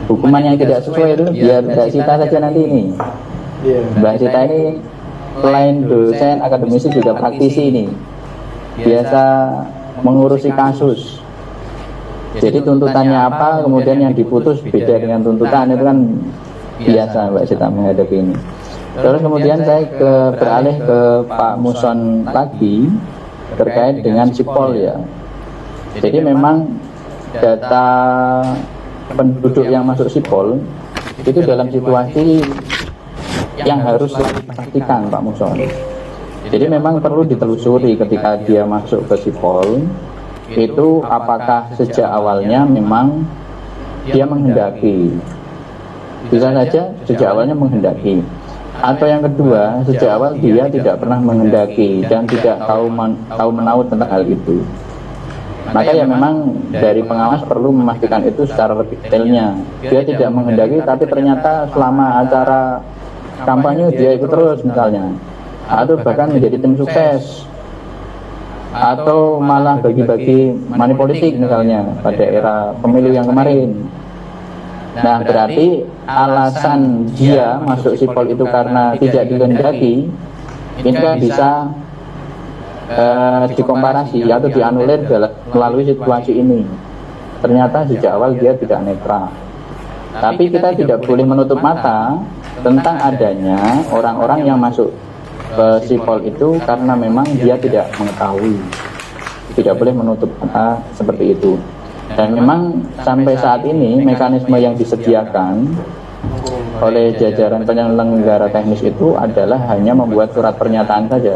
hukuman yang tidak sesuai itu, biar Mbak Sita saja nanti ini. Mbak Sita ini selain dosen akademisi juga praktisi ini, biasa mengurusi kasus. Jadi tuntutannya apa, kemudian yang diputus beda dengan tuntutan, itu kan biasa Mbak Sita menghadapi ini. Terus kemudian saya beralih ke Pak Muson lagi terkait dengan Sipol ya. Jadi memang data penduduk yang masuk Sipol itu dalam situasi yang harus dipastikan Pak Muson. Jadi memang perlu ditelusuri ketika dia masuk ke Sipol itu apakah sejak awalnya memang dia menghendaki. Bisa saja sejak awalnya menghendaki. Atau yang kedua, sejak awal dia tidak pernah menghendaki dan tidak tahu menahu tentang hal itu. Maka ya memang dari pengawas perlu memastikan itu secara lebih detailnya. Dia tidak menghendaki tapi ternyata selama acara kampanye dia ikut terus misalnya, atau bahkan menjadi tim sukses, atau malah bagi-bagi money politik misalnya pada era pemilu yang kemarin. Nah, berarti alasan dia masuk Sipol itu karena tidak dikehendaki, ini kan bisa dikomparasi atau dianulir melalui situasi ini. Ternyata sejak awal dia tidak netral. Tapi kita tidak boleh menutup mata tentang adanya orang-orang yang masuk Sipol itu karena memang dia tidak mengetahui. Tidak boleh menutup mata seperti itu. Dan memang sampai saat ini mekanisme yang disediakan oleh jajaran penyelenggara teknis itu adalah hanya membuat surat pernyataan saja.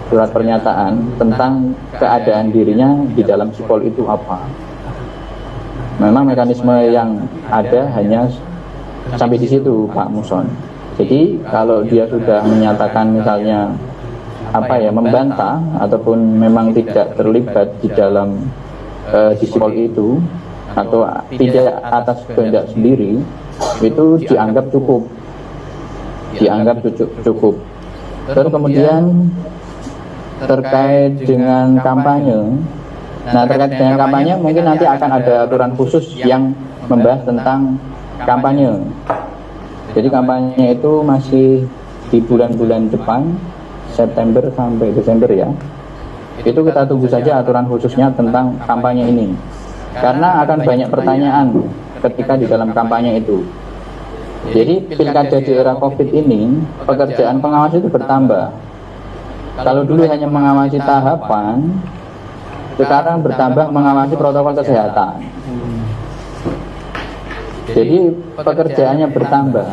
Surat pernyataan tentang keadaan dirinya di dalam Sipol itu apa. Memang mekanisme yang ada hanya sampai di situ Pak Muson. Jadi kalau dia sudah menyatakan misalnya membantah ataupun memang tidak terlibat di dalam di Sipol itu atau tidak atas kehendak sendiri, itu dianggap cukup. Terus kemudian terkait dengan kampanye. Nah, terkait dengan kampanye mungkin nanti akan ada aturan khusus yang membahas tentang kampanye. Jadi kampanye itu masih di bulan-bulan depan, September sampai Desember ya. Itu kita tunggu saja aturan khususnya tentang kampanye ini. Karena akan banyak pertanyaan ketika di dalam kampanye itu. Jadi pilkada di era COVID ini, pekerjaan pengawas itu bertambah. Kalau dulu hanya mengawasi tahapan, sekarang bertambah mengawasi protokol kesehatan. Jadi pekerjaannya bertambah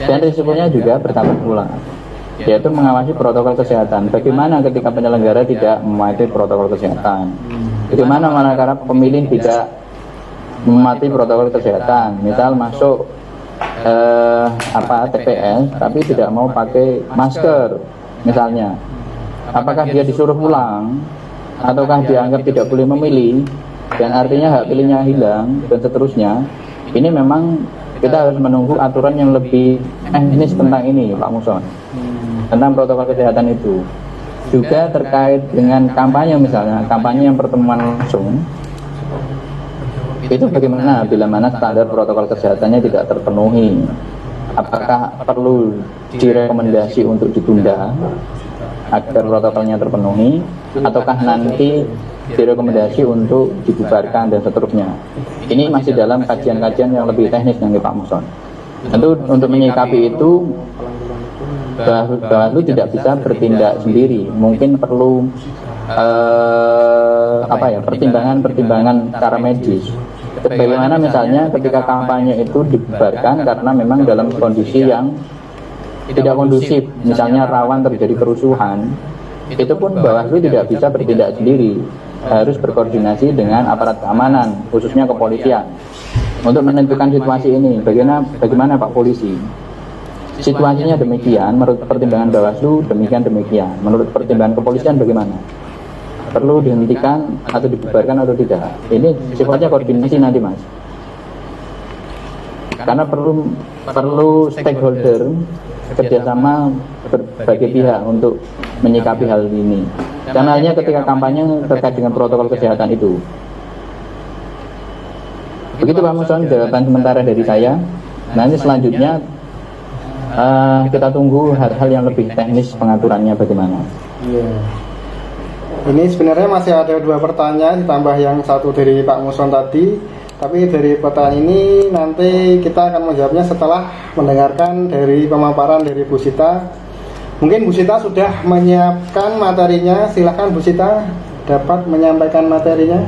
dan risikonya juga bertambah pula, yaitu mengawasi protokol kesehatan. Bagaimana ketika penyelenggara tidak mematuhi protokol kesehatan? Bagaimana manakala pemilih tidak mematuhi protokol kesehatan? Misal masuk TPS tapi tidak mau pakai masker misalnya, apakah dia disuruh pulang ataukah dianggap tidak boleh memilih dan artinya hak pilihnya hilang dan seterusnya? Ini memang kita harus menunggu aturan yang lebih teknis tentang ini, Pak Muson, tentang protokol kesehatan itu. Juga terkait dengan kampanye, misalnya kampanye yang pertemuan langsung, itu bagaimana bila mana standar protokol kesehatannya tidak terpenuhi? Apakah perlu direkomendasi untuk ditunda agar protokolnya terpenuhi, ataukah nanti direkomendasi untuk dibubarkan dan seterusnya? Ini masih dalam kajian-kajian yang lebih teknis nanti Pak Muson. Tentu untuk menyikapi itu Bawaslu tidak bisa bertindak sendiri, mungkin perlu pertimbangan secara medis. Bagaimana misalnya ketika kampanye itu dibubarkan karena memang dalam kondisi yang tidak kondusif, misalnya rawan terjadi kerusuhan, itu pun Bawaslu tidak bisa bertindak sendiri, harus berkoordinasi dengan aparat keamanan, khususnya kepolisian, untuk menentukan situasi ini. Bagaimana Pak Polisi? Situasinya demikian, menurut pertimbangan Bawaslu demikian. Menurut pertimbangan kepolisian bagaimana? Perlu dihentikan atau dibubarkan atau tidak? Ini sifatnya koordinasi nanti Mas. Karena perlu stakeholder kerjasama berbagai pihak untuk menyikapi hal ini. Dan hanya ketika kampanye terkait dengan protokol kesehatan itu. Begitu Pak Muson jawaban sementara dari saya. Nanti selanjutnya kita tunggu hal-hal yang lebih teknis pengaturannya bagaimana. Iya. Ini sebenarnya masih ada 2 pertanyaan ditambah yang satu dari Pak Muson tadi. Tapi dari pertanyaan ini nanti kita akan menjawabnya setelah mendengarkan dari pemaparan dari Bu Sita. Mungkin Bu Sita sudah menyiapkan materinya. Silakan Bu Sita dapat menyampaikan materinya.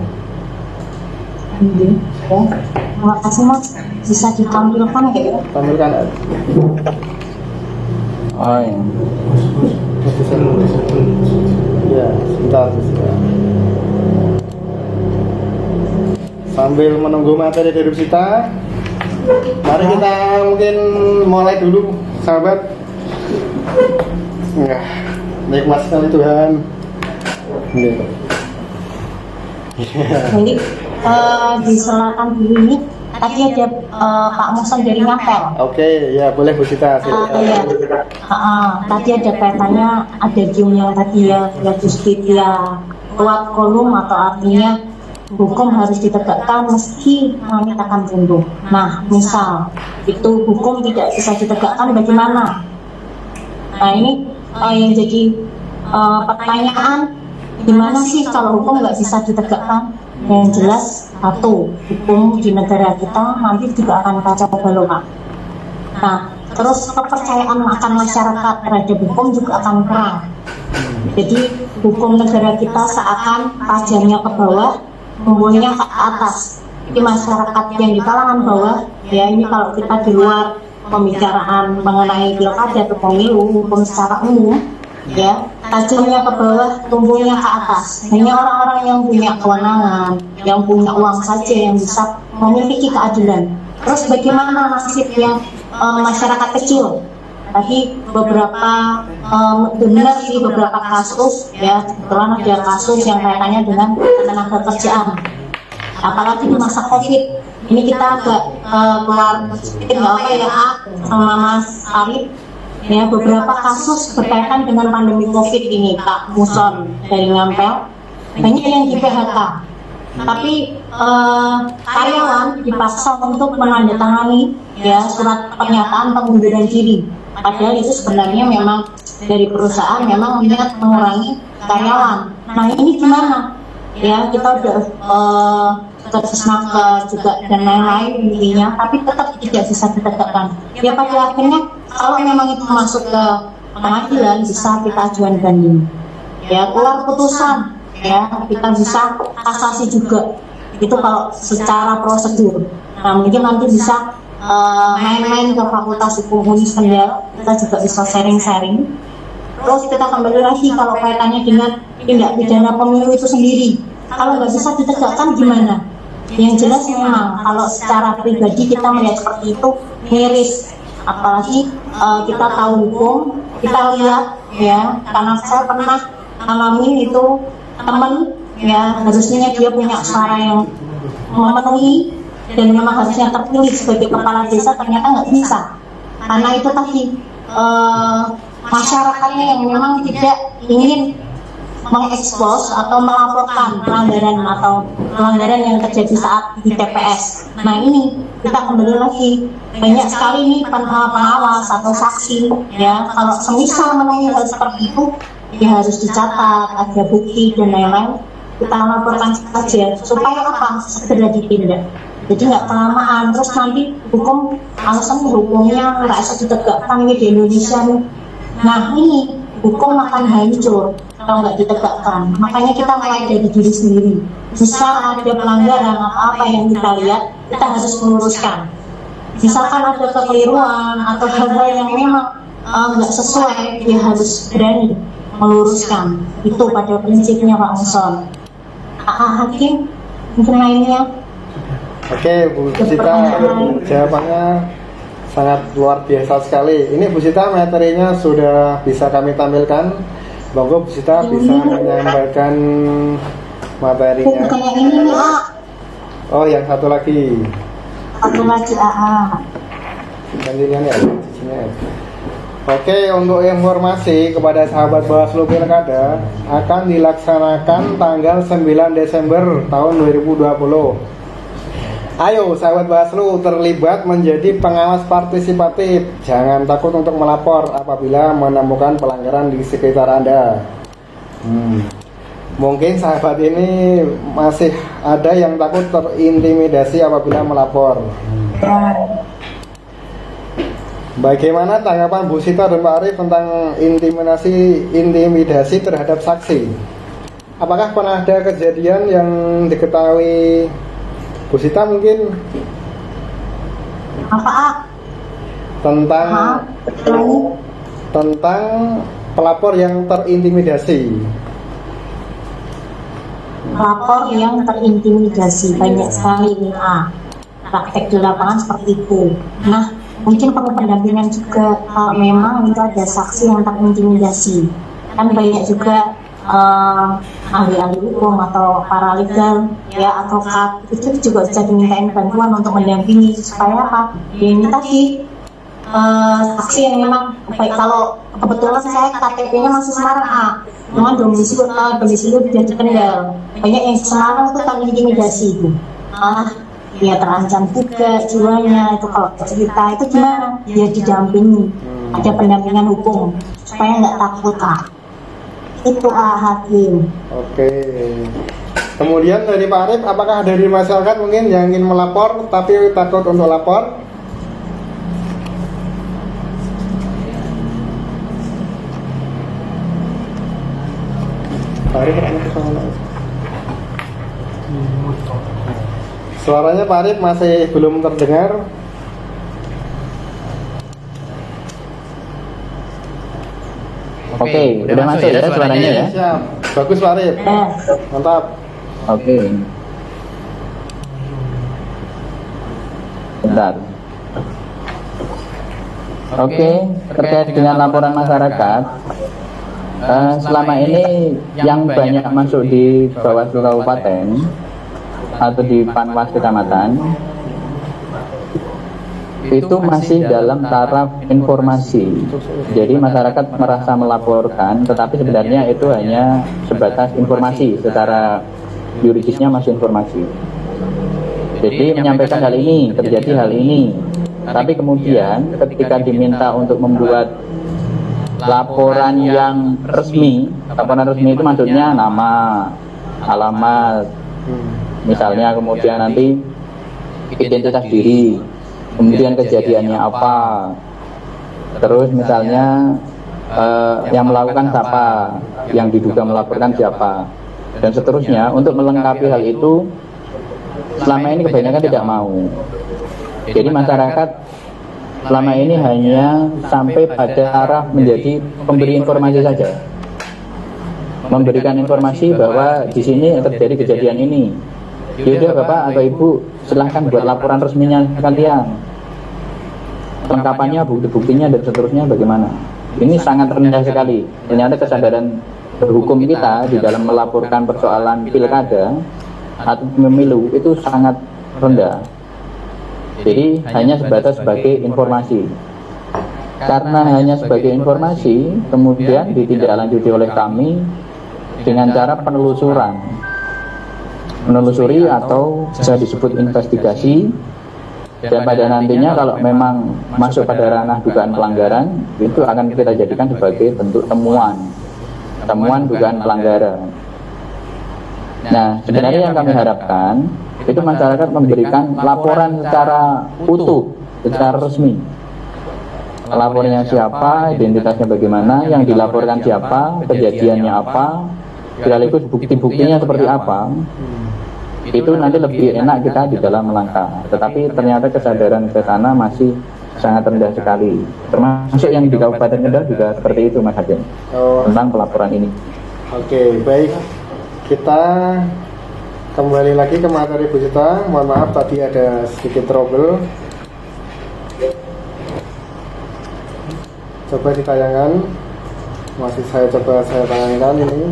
Terima kasih Mas. Bisa ditampilkan ya? Tampilkan. Oh ya. Ya, sebentar. Sambil menunggu materi dari Bu Sita, mari kita mungkin mulai dulu, sahabat. Nikmat sekali Tuhan. Jadi diserahkan dulu ini. Tadi ada Pak Muson dari Ngapel. Oke, ya boleh Bu Sita. Tadi ada kaitannya, ada gium yang tadi ya justitia kuat kolum, atau artinya hukum harus ditegakkan meski langit akan runtuh. Nah, misal itu hukum tidak bisa ditegakkan bagaimana? Nah ini yang jadi pertanyaan, gimana sih kalau hukum nggak bisa ditegakkan? Yang jelas satu, hukum di negara kita nanti juga akan kacau balau Pak. Nah, terus kepercayaan akan masyarakat terhadap hukum juga akan kurang. Jadi hukum negara kita seakan tajamnya ke bawah, tumbuhnya ke atas. Jadi masyarakat yang di kalangan bawah, ya ini kalau kita di luar pembicaraan mengenai pilkada atau pemilu, hukum secara umum, ya tajamnya ke bawah, tumbuhnya ke atas. Hanya orang-orang yang punya kewenangan, yang punya uang saja yang bisa memiliki keadilan. Terus bagaimana nasib yang masyarakat kecil? Tadi beberapa benar sih beberapa kasus, ya kebetulan ada kasus yang kaitannya dengan tenaga kerjaan. Apalagi di masa COVID ini kita agak keluar sedikit nggak apa ya sama Mas Arif. ya beberapa kasus berkaitan dengan pandemi COVID ini, Pak Muson dari Ngampel, banyak yang di PHK. Tapi karyawan dipaksa untuk menandatangani ya surat pernyataan pengunduran diri. Padahal itu sebenarnya memang dari perusahaan memang niat mengurangi karyawan. Nah ini gimana? Ya kita udah Kesnaker juga dan lain-lain intinya, tapi tetap tidak bisa ditegakkan. Ya pada akhirnya kalau memang itu masuk ke pengadilan bisa kita ajukan banding. Ya keluar putusan, ya kita bisa kasasi juga. Itu kalau secara prosedur. Nah mungkin nanti bisa main-main ke Fakultas Hukum Unis Kendal, kita juga bisa sharing-sharing. Terus kita kembali lagi kalau kaitannya dengan tindak pidana pemilu itu sendiri. Kalau nggak bisa ditegakkan gimana? Yang jelas memang kalau secara pribadi kita melihat seperti itu miris, apalagi kita tahu hukum, kita lihat ya, karena saya pernah ngalamin itu teman ya, harusnya dia punya suara yang memenuhi dan memang harusnya terpilih sebagai kepala desa, ternyata nggak bisa karena itu tadi masyarakatnya yang memang tidak ingin mengekspos atau melaporkan pelanggaran yang terjadi saat di TPS. Nah ini kita kembali lagi banyak sekali nih pengawas atau saksi ya, kalau semisal memenuhi hal seperti itu ya harus dicatat, ada bukti dan lain-lain, kita laporkan saja supaya apa? Segera ditindak. Jadi nggak kelamaan, terus nanti alasan hukumnya nggak bisa ditegakkan di Indonesia nih. Nah ini hukum akan hancur kalau nggak ditegakkan. Makanya kita mulai dari diri sendiri. Misal ada pelanggaran apa yang kita lihat, kita harus meluruskan. Misalkan ada kekeliruan atau hal-hal yang memang nggak sesuai, dia harus berani meluruskan. Itu pada prinsipnya Pak Muson. Hakim, mungkin lainnya. Oke, Bu Sita, jawabannya sangat luar biasa sekali. Ini Bu Sita materinya sudah bisa kami tampilkan. Monggo Bu Sita bisa menyampaikan materinya. Bukan yang ini nih, A. Oh, yang satu lagi. Satu lagi, AA. Gantian ya, sisinya ya. Oke, untuk informasi kepada sahabat Bawaslu Pilkada akan dilaksanakan tanggal 9 Desember tahun 2020. Ayo sahabat Bawaslu terlibat menjadi pengawas partisipatif. Jangan takut untuk melapor apabila menemukan pelanggaran di sekitar Anda. Mungkin sahabat ini masih ada yang takut terintimidasi apabila melapor. Bagaimana tanggapan Bu Sita dan Pak Arief tentang intimidasi terhadap saksi? Apakah pernah ada kejadian yang diketahui Bu Sita mungkin Apa? tentang pelapor yang terintimidasi? Pelapor yang terintimidasi banyak sekali ini, A. Praktek di lapangan seperti itu. Nah, mungkin perlu pendampingan juga kalau memang itu ada saksi yang terintimidasi. Kan banyak juga ahli-ahli hukum atau paralegal ya, advokat itu juga bisa dimintain bantuan untuk mendampingi supaya apa? Ya ini tadi saksi yang memang baik. Kalau kebetulan saya KTP-nya masih Semarang, A, cuman domisili udah di Kendal. Banyak yang Semarang itu terintimidasi itu, dia terancam juga jiwanya. Itu kalau cerita itu gimana? Dia didampingi, ada pendampingan hukum supaya nggak takut, A. Itu Hakim. Oke. Kemudian dari Pak Arief, apakah dari masyarakat mungkin yang ingin melapor tapi takut untuk lapor? Pak Arief, suaranya Pak Arief masih belum terdengar. Oke, udah masuk ya suaranya ya. Siap. Bagus Pak Arief. Mantap. Oke. Bentar. Oke, terkait dengan laporan masyarakat, selama ini yang banyak masuk di Bawaslu Kabupaten atau di Panwas Kecamatan itu masih dalam taraf informasi. Jadi masyarakat merasa melaporkan, tetapi sebenarnya itu hanya sebatas informasi, secara yuridisnya masih informasi. Jadi menyampaikan hal ini, terjadi hal ini. Tapi kemudian ketika diminta untuk membuat laporan yang resmi, laporan resmi itu maksudnya nama, alamat, misalnya kemudian nanti identitas diri, kemudian kejadiannya apa, terus misalnya yang melakukan siapa, yang diduga melaporkan siapa, dan seterusnya. Untuk melengkapi hal itu selama ini kebanyakan tidak mau. Jadi masyarakat selama ini hanya sampai pada arah menjadi pemberi informasi saja, memberikan informasi bahwa di sini terjadi kejadian ini. Yaudah Bapak atau Ibu, silahkan buat laporan resminya kalian, lengkapannya, bukti-buktinya dan seterusnya bagaimana. Ini sangat rendah sekali. Ternyata kesadaran berhukum kita di dalam melaporkan persoalan pilkada atau pemilu itu sangat rendah. Jadi hanya sebatas sebagai informasi. Karena hanya sebagai informasi, kemudian ditindaklanjuti oleh kami dengan cara menelusuri atau bisa disebut investigasi, dan pada nantinya kalau memang masuk pada ranah dugaan pelanggaran, itu akan kita jadikan sebagai bentuk temuan dugaan pelanggaran. Nah, sebenarnya yang kami harapkan itu masyarakat memberikan laporan secara utuh, secara resmi. Lapornya siapa, identitasnya bagaimana, yang dilaporkan siapa, kejadiannya apa, sekaligus bukti-buktinya seperti apa. Itu nanti lebih enak kita di dalam melangkah. Tetapi ternyata kesadaran ke sana masih sangat rendah sekali. Termasuk yang di Kabupaten Kendal juga seperti itu, Mas Hakim, tentang pelaporan ini. Oke, baik. Kita kembali lagi ke materi Bu Sita. Mohon maaf tadi ada sedikit trouble. Coba ditayangkan. Masih saya tayangkan ini.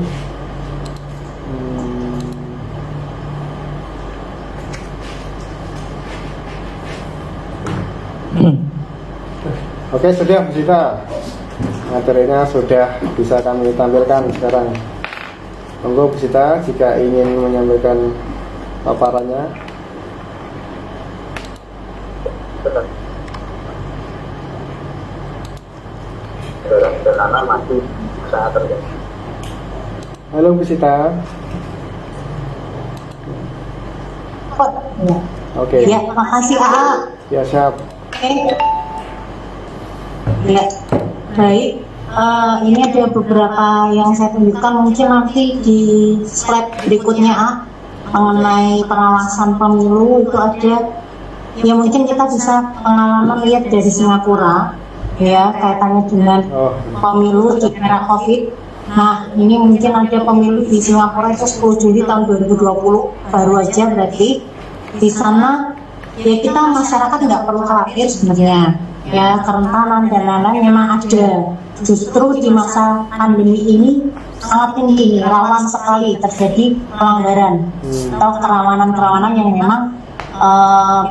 Oke, sudah Bu Sita. Materinya sudah bisa kami tampilkan sekarang. Monggo Bu Sita jika ingin menyampaikan paparannya. Karena masih sangat terjadi. Halo Bu Sita. Ya. Oke. Ya, makasih AA. Ya, siap. Ya, baik. Ini ada beberapa yang saya tunjukkan, mungkin nanti di slide berikutnya mengenai pengawasan pemilu itu ada. Ya mungkin kita bisa pengalaman lihat dari Singapura, ya kaitannya dengan pemilu di era COVID. Nah, ini mungkin ada pemilu di Singapura itu 10 Juli tahun 2020 baru aja, berarti di sana ya kita masyarakat nggak perlu khawatir sebenarnya. Ya, kerentanan dan lain-lain memang ada. Justru di masa pandemi ini sangat tinggi, rawan sekali terjadi pelanggaran atau kerawanan-kerawanan yang memang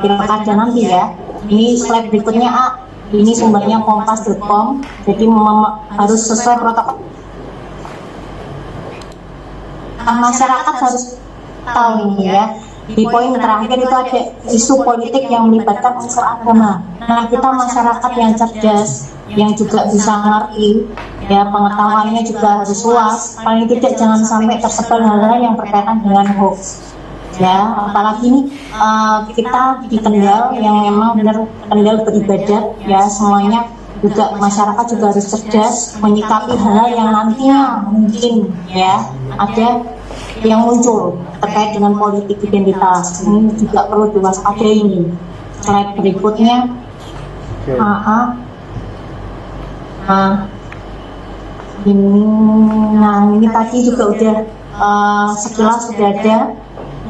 pilkada nanti ya. Ini slide berikutnya ini sumbernya kompas.com, jadi harus sesuai protokol. Masyarakat harus tahu ini ya. Di poin terakhir itu ada isu politik yang melibatkan unsur agama. Nah, kita masyarakat yang cerdas, yang juga bisa ngerti, ya pengetahuannya juga harus luas. Paling tidak jangan sampai tersebar hal-hal yang berkaitan dengan hoax. Ya, apalagi ini kita di Kendal yang memang benar Kendal beribadat, ya semuanya juga masyarakat juga harus cerdas menyikapi hal-hal yang nantinya mungkin ya ada yang muncul terkait dengan politik identitas. Ini juga perlu diwaspadai ini. Slide berikutnya. Ini tadi juga udah sekilas sudah ada.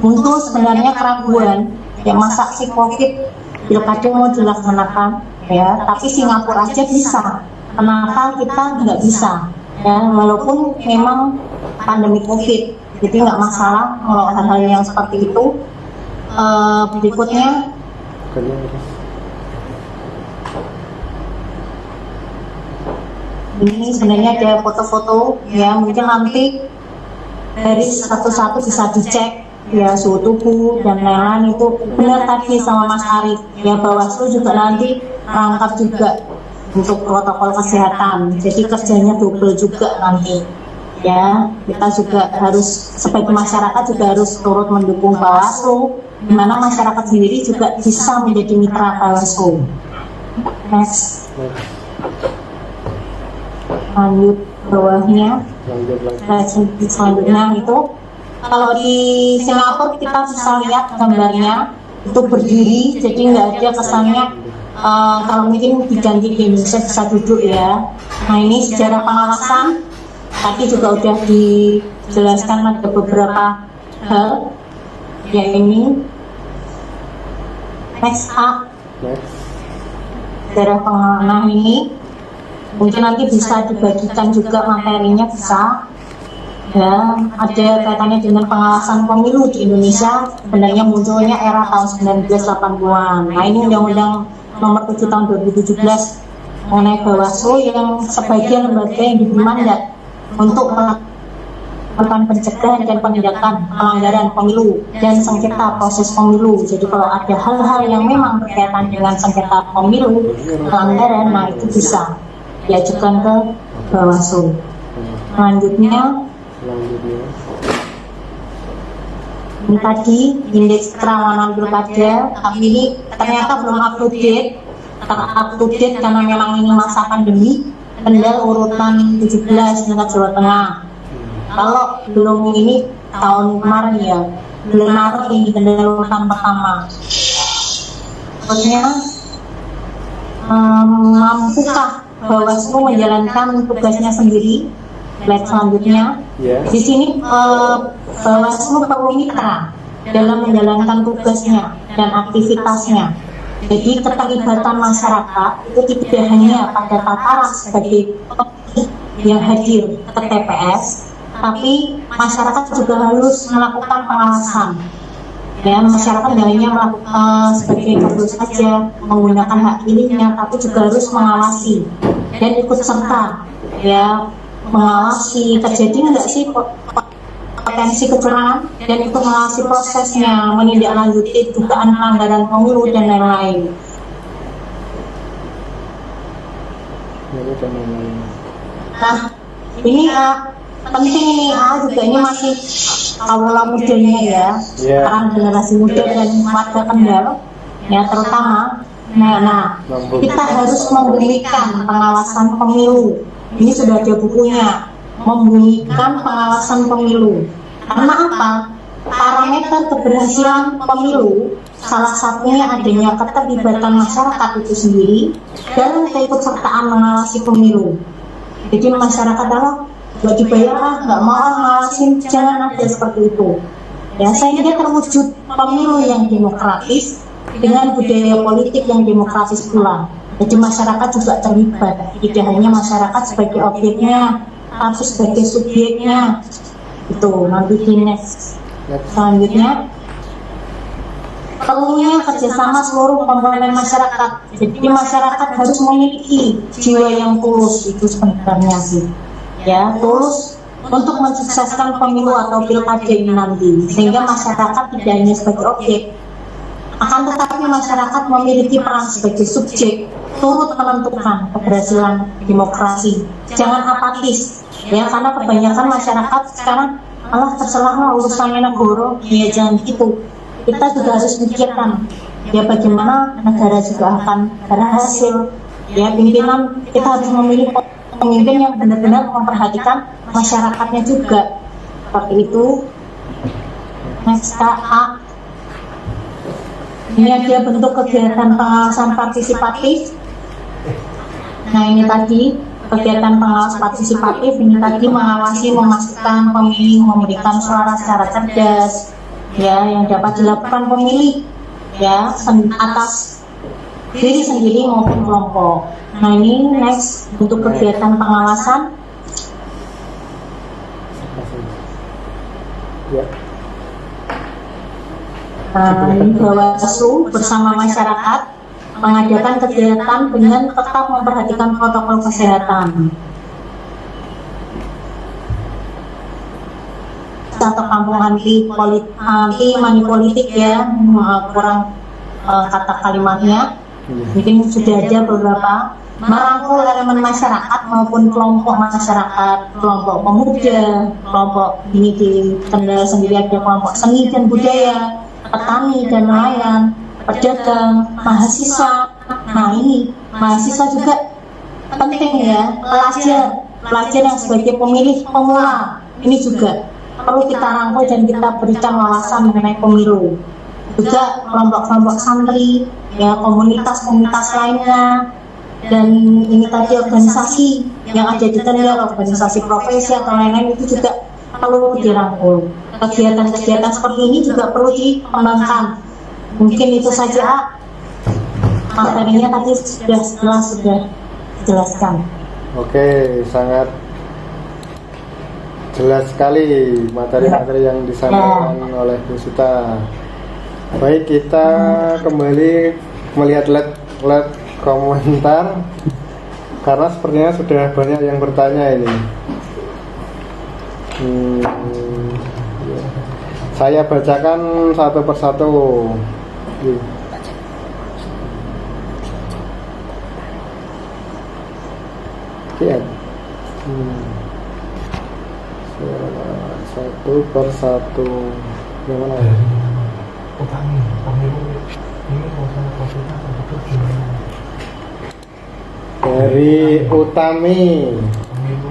Muncul sebenarnya keraguan ya, masa si COVID pilkada mau dilaksanakan ya, tapi Singapura aja bisa. Kenapa kita nggak bisa? Ya, walaupun memang pandemi COVID. Jadi nggak masalah kalau hal-hal yang seperti itu. Berikutnya, Ini sebenarnya ada foto-foto ya, mungkin nanti dari satu-satu bisa dicek ya, suhu tubuh dan lain-lain itu benar tadi sama Mas Arif ya. Bawaslu juga nanti rangkap juga untuk protokol kesehatan, jadi kerjanya double juga nanti ya. Kita juga harus sebagai masyarakat juga harus turut mendukung Bawaslu, di mana masyarakat sendiri juga bisa menjadi mitra Bawaslu. Next. Lanjut bawahnya. Selanjutnya itu kalau di Singapura kita bisa lihat gambarnya itu berdiri, jadi nggak ada kesannya kalau mungkin diganti di Indonesia bisa duduk ya. Nah ini sejarah pengawasan tadi juga udah dijelaskan, ada beberapa hal ya. Ini next up sejarah pengawasan. Nah ini mungkin nanti bisa dibagikan juga materinya, bisa ya. Ada kaitannya dengan pengawasan pemilu di Indonesia, sebenarnya munculnya era tahun 1980-an. Nah ini Undang-Undang Nomor 7 Tahun 2017 mengenai Bawaslu yang sebagian lembaga yang diberi mandat untuk melakukan pencegahan dan penindakan pelanggaran pemilu dan sengketa proses pemilu. Jadi kalau ada hal-hal yang memang berkaitan dengan sengketa pemilu, pelanggaran, nah itu bisa diajukan ke Bawaslu. Selanjutnya ini tadi indeks kerawanan pilkada, tapi ini ternyata belum up to date karena memang ini masa pandemi. Kendal urutan 17 tingkat Jawa Tengah. Kalau belum ini tahun kemarin ya, bulan Maret ini Kendal urutan pertama. Maksudnya mampukah Bawaslu menjalankan tugasnya sendiri? Slide selanjutnya. Di sini Bawaslu perlu mitra dalam menjalankan tugasnya dan aktivitasnya. Jadi keterlibatan masyarakat itu tidak hanya pada tataran sebagai yang hadir ke TPS, tapi masyarakat juga harus melakukan pengawasan. Ya, masyarakat tidak hanya melakukan sebagai kontrol saja menggunakan hak pilihnya, tapi juga harus mengawasi dan ikut serta ya, mengawasi terjadi nggak sih potensi kecurangan, dan itu mengawasi prosesnya, menindaklanjuti dugaan pelanggaran pemilu dan lain-lain. Nah ini penting ini juga ini masih awal mudanya ya, sekarang generasi muda dan warga Kendal ya terutama. Nah kita harus memberikan pengawasan pemilu. Ini sudah ada bukunya, membunyikan pengawasan pemilu. Karena apa? Parameter keberhasilan pemilu salah satunya adanya keterlibatan masyarakat itu sendiri dalam keikutsertaan mengawasi pemilu. Jadi masyarakat adalah nggak dibayar, nggak mau ngawasin, jangan ada seperti itu. Ya, sehingga terwujud pemilu yang demokratis dengan budaya politik yang demokratis pula. Jadi masyarakat juga terlibat, tidak hanya masyarakat sebagai objeknya, tapi sebagai subjeknya. Itu nanti di next. Selanjutnya, perlunya kerjasama seluruh komponen masyarakat. Jadi masyarakat harus memiliki jiwa yang tulus, itu sebenarnya sih. Ya, tulus untuk mensukseskan pemilu atau pilkada ini nanti, sehingga masyarakat tidak hanya sebagai objek, akan tetapi masyarakat memiliki peran sebagai subjek, turut menentukan keberhasilan demokrasi. Jangan apatis, ya, karena kebanyakan masyarakat sekarang malah terserah urusan negara, ya jangan gitu. Kita juga harus mikirkan, ya bagaimana negara juga akan berhasil. Ya pimpinan kita harus memilih pemimpin yang benar-benar memperhatikan masyarakatnya juga. Seperti itu. Next A. Ini ada bentuk kegiatan pengawasan partisipatif. Nah ini tadi kegiatan pengawas partisipatif, ini tadi mengawasi, memastikan pemilih memberikan suara secara cerdas, ya, yang dapat dilakukan pemilih, ya, atas diri sendiri maupun kelompok. Nah ini next untuk kegiatan pengawasan. Ini Bawaslu bersama masyarakat mengadakan kegiatan dengan tetap memperhatikan protokol kesehatan. atau kampung anti money politik ya, kurang kata kalimatnya. Mungkin sudah ada beberapa merangkul elemen masyarakat maupun kelompok masyarakat, kelompok pemuda, kelompok ini di Kendal sendiri ada kelompok seni dan budaya, petani dan nelayan, pedagang, mahasiswa. Nah ini mahasiswa juga penting ya, pelajar yang sebagai pemilih pemula ini juga perlu kita rangkul dan kita berikan wawasan mengenai pemilu. Juga kelompok-kelompok santri, ya komunitas-komunitas lainnya, dan ini tadi organisasi yang ada di Kendal, organisasi profesi atau lain-lain itu juga perlu dirangkul. Kegiatan-kegiatan seperti ini juga perlu dikembangkan. Mungkin itu saja materinya tadi sudah dijelaskan. Oke, sangat jelas sekali materi-materi yang disampaikan oleh Bu Sita. Baik, kita kembali melihat live komentar karena sepertinya sudah banyak yang bertanya ini. Saya bacakan satu persatu. Satu persatu. Yang mana ya? Dari Utami,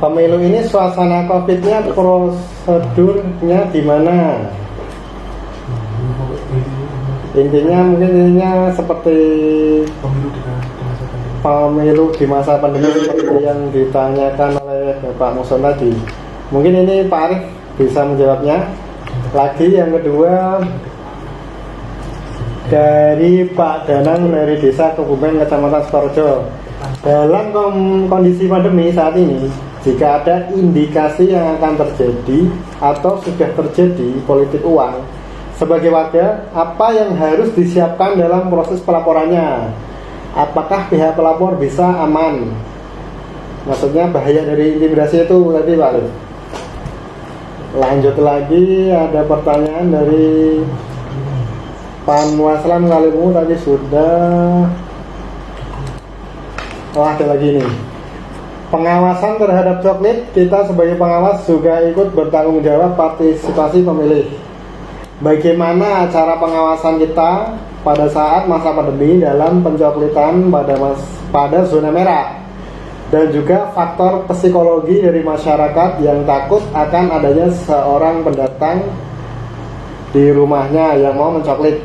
pemilu ini suasana COVID-nya, prosedurnya di mana? Intinya seperti pemilu di masa pandemi seperti yang ditanyakan oleh Bapak Muson tadi. Mungkin ini Pak Arif bisa menjawabnya. Lagi yang kedua dari Pak Danang dari Desa Kebumen, Kecamatan Sukoharjo. Dalam kondisi pandemi saat ini, jika ada indikasi yang akan terjadi atau sudah terjadi politik uang, sebagai warga, apa yang harus disiapkan dalam proses pelaporannya? Apakah pihak pelapor bisa aman? Maksudnya bahaya dari intimidasi itu tadi Pak Arif. Lanjut lagi, ada pertanyaan dari Panwaslan Kalimu tadi sudah. Oh, ada lagi nih. Pengawasan terhadap coklit, kita sebagai pengawas juga ikut bertanggung jawab partisipasi pemilih. Bagaimana cara pengawasan kita pada saat masa pandemi dalam pencoklitan pada zona merah, dan juga faktor psikologi dari masyarakat yang takut akan adanya seorang pendatang di rumahnya yang mau mencoklit.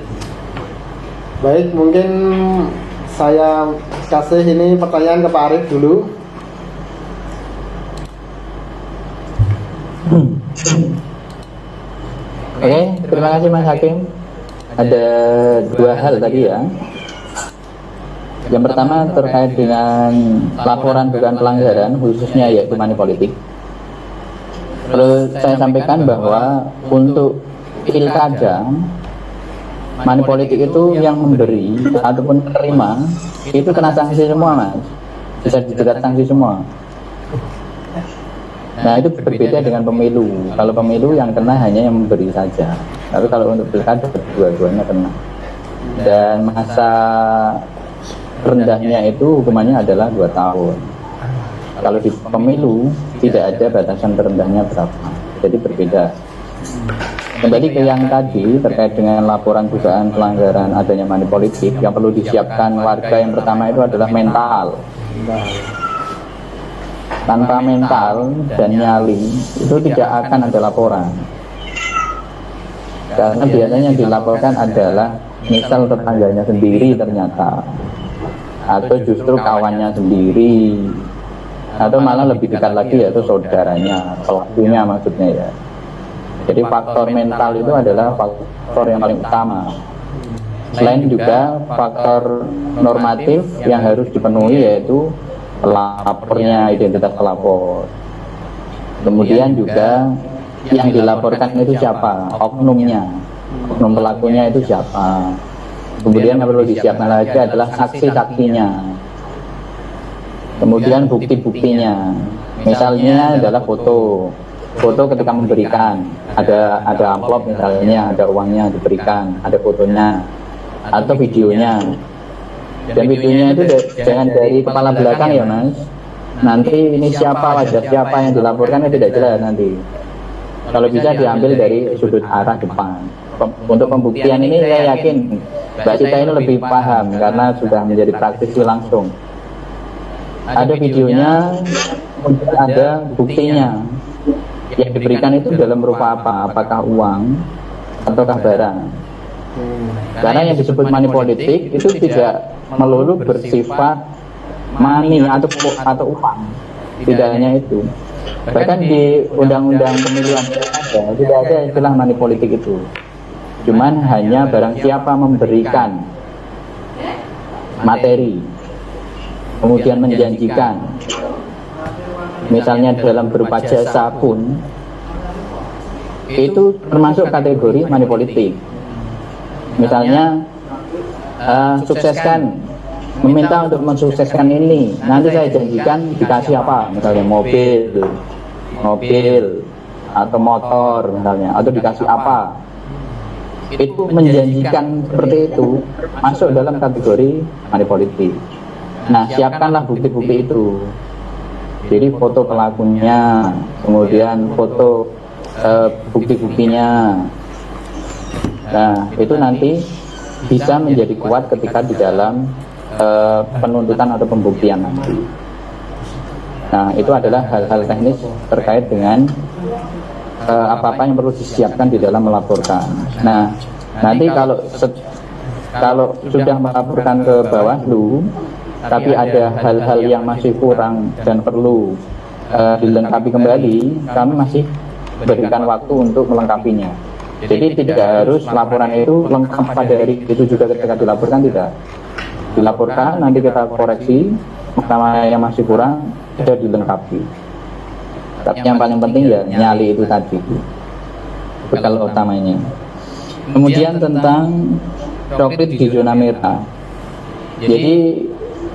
Baik, mungkin saya kasih ini pertanyaan ke Pak Arif dulu. Oke, terima kasih Mas Hakim. Ada dua hal tadi ya. Yang pertama terkait dengan laporan dugaan pelanggaran, khususnya yaitu money politik. Perlu saya sampaikan bahwa untuk pilkada, money politik itu yang memberi ataupun menerima itu kena sanksi semua Mas, bisa dijerat sanksi semua. Nah itu berbeda dengan pemilu. Kalau pemilu yang kena hanya yang memberi saja, tapi kalau untuk pilkada dua-duanya kena. Dan masa rendahnya itu hukumannya adalah 2 tahun. Kalau di pemilu tidak ada batasan terendahnya berapa, jadi berbeda. Kembali ke yang tadi terkait dengan laporan dugaan pelanggaran adanya money politik, yang perlu disiapkan warga yang pertama itu adalah mental. Tanpa mental dan nyali itu tidak akan ada laporan, karena biasanya yang dilaporkan adalah misal tetangganya sendiri ternyata, atau justru kawannya sendiri, atau malah lebih dekat lagi yaitu saudaranya, pelakunya maksudnya ya. Jadi faktor mental itu adalah faktor yang paling utama. Selain juga faktor normatif yang harus dipenuhi yaitu pelapornya, identitas pelapor. Kemudian juga yang dilaporkan itu siapa, oknumnya, oknum pelakunya itu siapa. Kemudian yang perlu disiapkan lagi adalah saksi-saksinya. Kemudian bukti-buktinya, misalnya adalah foto. foto ketika memberikan, ada amplop misalnya, ada uangnya diberikan, ada fotonya atau videonya. Dan videonya itu jangan dari kepala belakang ya Mas. Nanti ini siapa, wajah siapa yang dilaporkan itu tidak jelas nanti. Kalau bisa diambil dari sudut arah depan. Untuk pembuktian ini saya yakin Mbak Sita ini lebih paham karena sudah menjadi praktisi langsung. Ada videonya, ada buktinya. Yang diberikan itu dalam berupa apa? Apakah uang ataukah barang? Karena yang disebut money politik itu tidak melulu bersifat money atau uang. Tidak hanya itu. Bahkan di undang-undang pemilihan tidak ada istilah money politik itu. Cuman hanya barang siapa memberikan materi, kemudian menjanjikan, misalnya dalam berupa jasa pun, itu termasuk kategori money politik. Misalnya sukseskan, meminta untuk mensukseskan ini, nanti saya janjikan dikasih apa, misalnya mobil atau motor misalnya, atau dikasih apa. Itu menjanjikan seperti itu masuk dalam kategori money politik. Nah, siapkanlah bukti-bukti itu. Jadi foto pelakunya, kemudian foto bukti-buktinya. Nah, itu nanti bisa menjadi kuat ketika di dalam penuntutan atau pembuktian nanti. Nah, itu adalah hal-hal teknis terkait dengan apa-apa yang perlu disiapkan di dalam melaporkan. Nah, nanti kalau sudah melaporkan ke Bawaslu, tapi ada hal-hal yang masih kurang dan perlu dilengkapi kembali, kami masih berikan waktu untuk melengkapinya. Jadi tidak harus laporan itu lengkap pada hari itu juga ketika dilaporkan, tidak. Dilaporkan, nanti kita koreksi, mana yang masih kurang, sudah dilengkapi. Tapi yang paling penting ya nyali itu tadi, bekal utamanya. Kemudian tentang coklit di zona merah. Jadi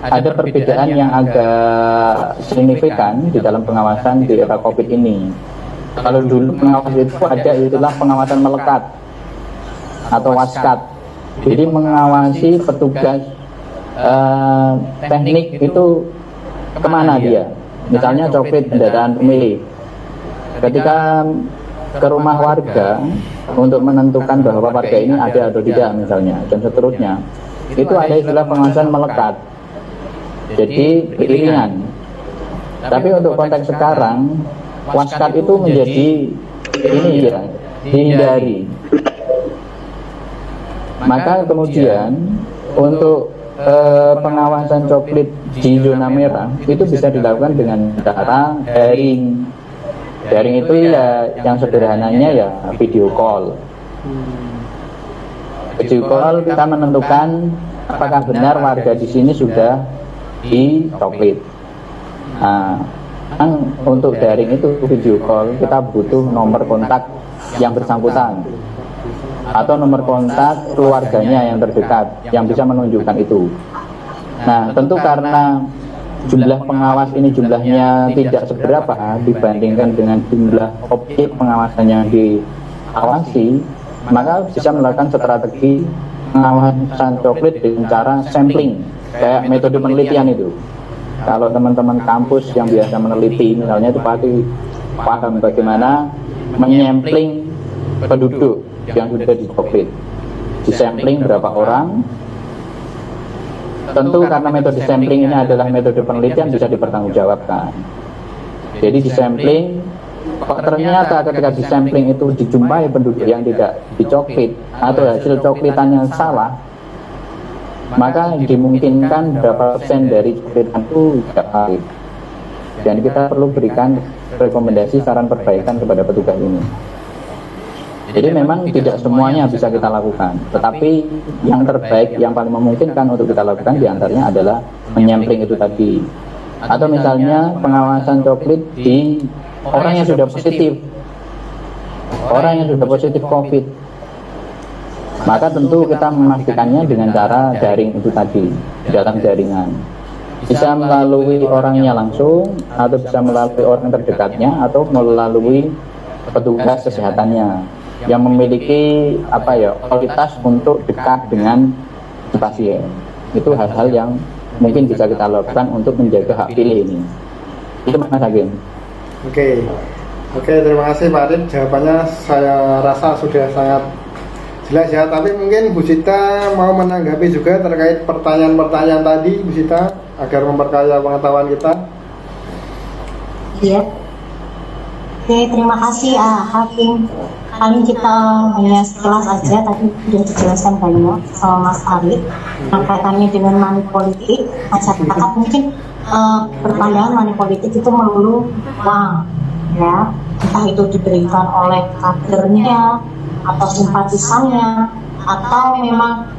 ada perbedaan yang agak signifikan di dalam pengawasan di era COVID ini. Kalau dulu pengawas itu ada istilah pengawasan melekat atau waskat. Jadi mengawasi petugas teknik itu kemana dia. Misalnya coklit pendataan pemilih. Ketika ke rumah warga untuk menentukan bahwa warga ini ada atau tidak misalnya, dan seterusnya, itu ada istilah pengawasan melekat. Jadi beriringan. Tapi untuk konteks sekarang, waskat itu menjadi ini ya, dihindari. Maka kemudian untuk pengawasan coklit di zona merah itu bisa dilakukan dengan cara daring. Daring itu ya yang sederhananya ya video call. Video call kita menentukan apakah benar warga di sini sudah di coklit. Nah, untuk daring itu video call kita butuh nomor kontak yang bersangkutan atau nomor kontak keluarganya yang terdekat yang bisa menunjukkan itu. Nah, tentu karena jumlah pengawas ini jumlahnya tidak seberapa dibandingkan dengan jumlah objek pengawasan yang diawasi, maka bisa melakukan strategi pengawasan coklit dengan cara sampling, kayak metode penelitian itu. Kalau teman-teman kampus yang biasa meneliti misalnya itu pasti paham bagaimana menyampling penduduk yang sudah dicoklit. Disampling berapa orang. Tentu karena metode sampling ini adalah metode penelitian bisa dipertanggungjawabkan. Jadi disampling, kok ternyata ketika disampling itu dijumpai penduduk yang tidak dicoklit atau hasil coklitannya salah, maka dimungkinkan berapa persen dari coklitan itu tidak valid. Dan kita perlu berikan rekomendasi saran perbaikan kepada petugas ini. Jadi memang tidak semuanya bisa kita lakukan, tetapi yang terbaik, yang paling memungkinkan untuk kita lakukan diantaranya adalah menyampling itu tadi. Atau misalnya pengawasan coklit di orang yang sudah positif, COVID. Maka tentu kita memastikannya dengan cara daring itu tadi, dalam jaringan. Bisa melalui orangnya langsung, atau bisa melalui orang terdekatnya, atau melalui petugas kesehatannya yang memiliki kualitas untuk dekat dengan pasien. Itu hal-hal yang mungkin bisa kita lakukan untuk menjaga hak pilih ini. Itu Mas Hakim. Oke, terima kasih Pak Adit. Jawabannya saya rasa sudah sangat jelas ya. Tapi mungkin Bu Sita mau menanggapi juga terkait pertanyaan-pertanyaan tadi, Bu Sita, agar memperkaya pengetahuan kita. Iya. Oke, terima kasih Hakim. Kali kita hanya sekelas aja, tadi sudah dijelaskan banyak sama Mas Arif. Kaitannya dengan money politik, masyarakat mungkin berpandangan money politik itu melulu uang, ya, entah itu diberikan oleh kadernya atau simpatisannya atau memang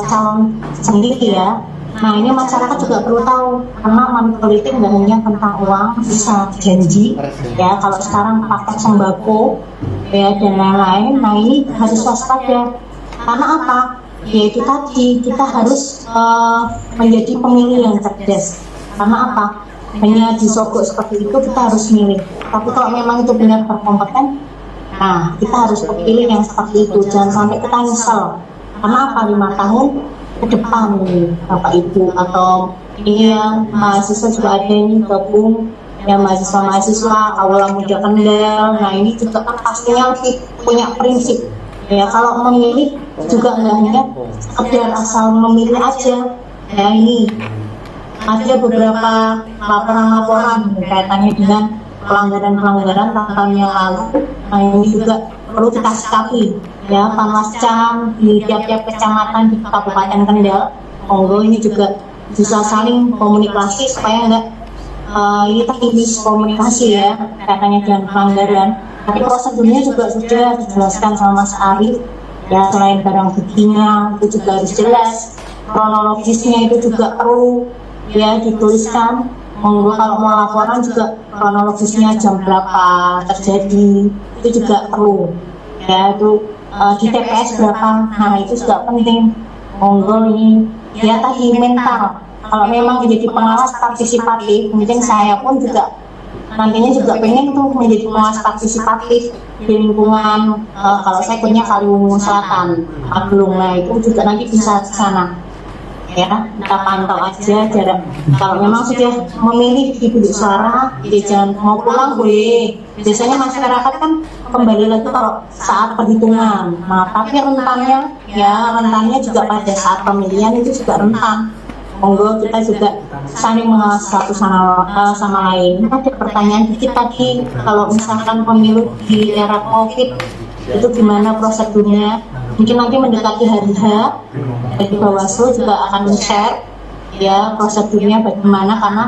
calon sendiri ya. Nah ini masyarakat juga perlu tahu, karena money politik nggak hanya tentang uang, bisa janji ya. Kalau sekarang paket sembako ya dan lain-lain, nah ini harus waspada. Karena apa? Yaitu tadi kita harus menjadi pemilih yang cerdas. Karena apa? Hanya disogok seperti itu kita harus milih. Tapi kalau memang itu benar berkompeten, nah kita harus pilih yang seperti itu. Jangan sampai kita nyesel. Karena apa? 5 tahun ke depan nih Bapak Ibu, atau ini yang mahasiswa juga ada ini gabung ya, mahasiswa Aula Muda Kendal. Nah ini juga kan pastinya lebih punya prinsip ya. Kalau memilih juga nggak hanya sekedar asal memilih aja ya. Ini ada beberapa laporan kaitannya dengan pelanggaran tahun yang lalu. Nah ini juga perlu kita sikapi ya. Panwascam di tiap-tiap kecamatan di Kabupaten Kendal, monggo ini juga bisa saling komunikasi supaya enggak ini terkikis komunikasi ya kaitannya dengan pelanggaran. Tapi prosedurnya juga sudah dijelaskan sama Mas Arif ya. Selain barang buktinya itu juga harus jelas, kronologisnya itu juga perlu ya dituliskan. Monggo kalau mau laporan juga kronologisnya jam berapa terjadi itu juga perlu ya. Itu di TPS berapa, nah itu juga penting. Monggo ini ya tadi mental. Kalau memang menjadi pengawas partisipatif, mungkin saya pun juga nantinya juga pengen tuh menjadi pengawas partisipatif di lingkungan kalau saya ikutnya Kaliwungu Selatan, Aglung, nah itu juga nanti bisa ke sana ya. Kita pantau aja jarak. Kalau memang sudah memilih di bilik suara, ya jangan mau pulang boleh. Biasanya masyarakat kan kembali lagi kalau saat perhitungan. Nah tapi rentannya juga pada saat pemilihan itu juga rentan. Monggo kita juga saling mengawasi satu sama lain. Ada pertanyaan dikit tadi, kalau misalkan pemilu di era COVID itu gimana prosedurnya? Mungkin nanti mendekati hari H, dari Bawaslu juga akan share ya prosedurnya bagaimana, karena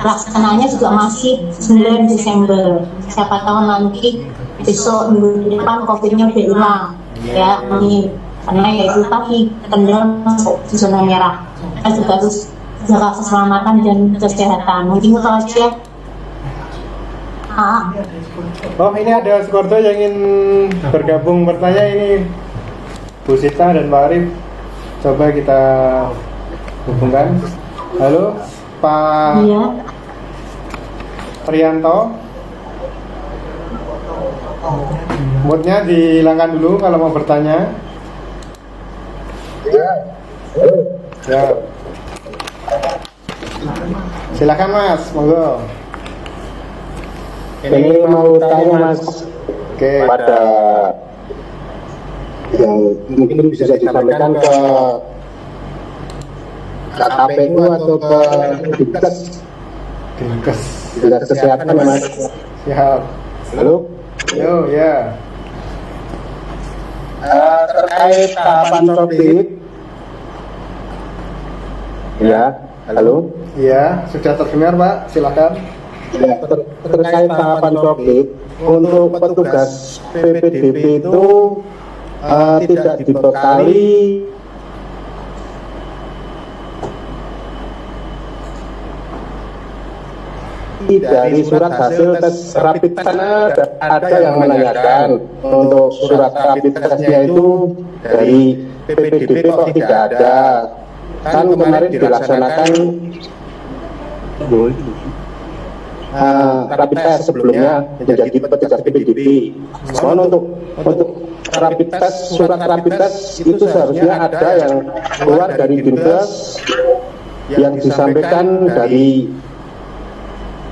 pelaksananya juga masih 9 Desember. Siapa tahu nanti besok minggu depan COVID-nya udah hilang ya. Amin. Karena ya itu tadi Kendal masuk di zona merah. Kita juga harus jaga keselamatan dan kesehatan. Mungkin itu aja. Oh ini ada Sukordo yang ingin bergabung bertanya ini, Bu Sita dan Pak Arif. Coba kita hubungkan. Halo Pak Iya. Prianto. Moodnya dihilangkan dulu kalau mau bertanya. Ya. Silakan Mas, monggo. Ini mau tanya Mas, Oke. pada yang mungkin bisa disampaikan ke KPU atau ke Dinkes Dinkes. Dinas Kesehatan ya Mas. Siap. Halo, Yo ya. terkait tahapan COVID. Ya, halo. Iya, sudah terdengar Pak, silakan. Ya, terkait tahapan COVID untuk petugas PPDB itu tidak dibekali dari surat hasil tes rapid test. Ada yang menanyakan untuk surat rapid testnya itu dari PPDB kok tidak ada, kan kemarin dilaksanakan rapid test sebelumnya menjadi petugas PPDB. Mohon untuk rapid test, surat rapid test itu seharusnya ada yang keluar dari Dinkes, yang disampaikan dari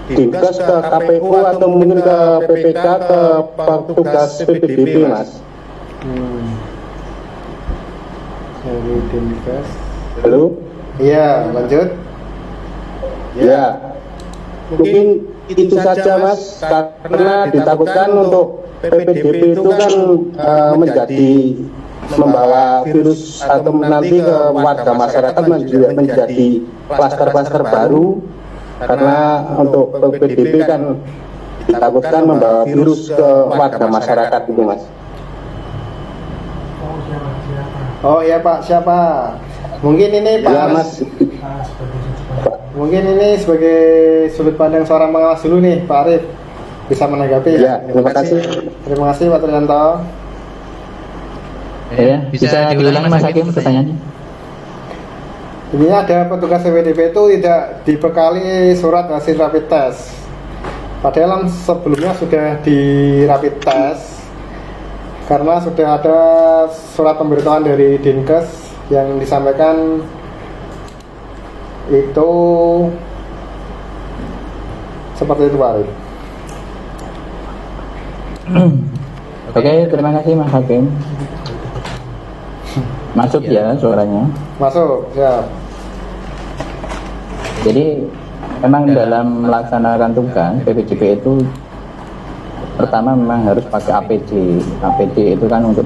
Dinkes ke KPU atau mungkin ke PPK, ke petugas PPDB, Mas. Dari Dinkes. Halo? Iya, lanjut. Ya, mungkin itu saja, Mas, karena ditakutkan untuk PPDB itu kan membawa virus atau nanti ke warga masyarakat menjadi klaster-klaster baru, karena untuk PPDB kan ditakutkan membawa virus ke warga masyarakat itu, Mas. Oh iya Pak, siapa? Mungkin ini Pak Ya, Mas. Mungkin ini sebagai sudut pandang seorang pengawas dulu nih, Pak Arif bisa menanggapi. Ya, terima kasih. Terima kasih Pak Trianto. Ya, bisa diulang Mas Hakim pertanyaannya? Ini ada petugas PPDB itu tidak dibekali surat hasil rapid test. Padahal sebelumnya sudah di rapid test karena sudah ada surat pemberitahuan dari Dinkes yang disampaikan itu seperti itu Pak Arif. Oke, terima kasih Mas Hakim. Masuk ya suaranya. Masuk, siap. Jadi memang dalam melaksanakan tugas PPDB itu pertama memang harus pakai APD. APD itu kan untuk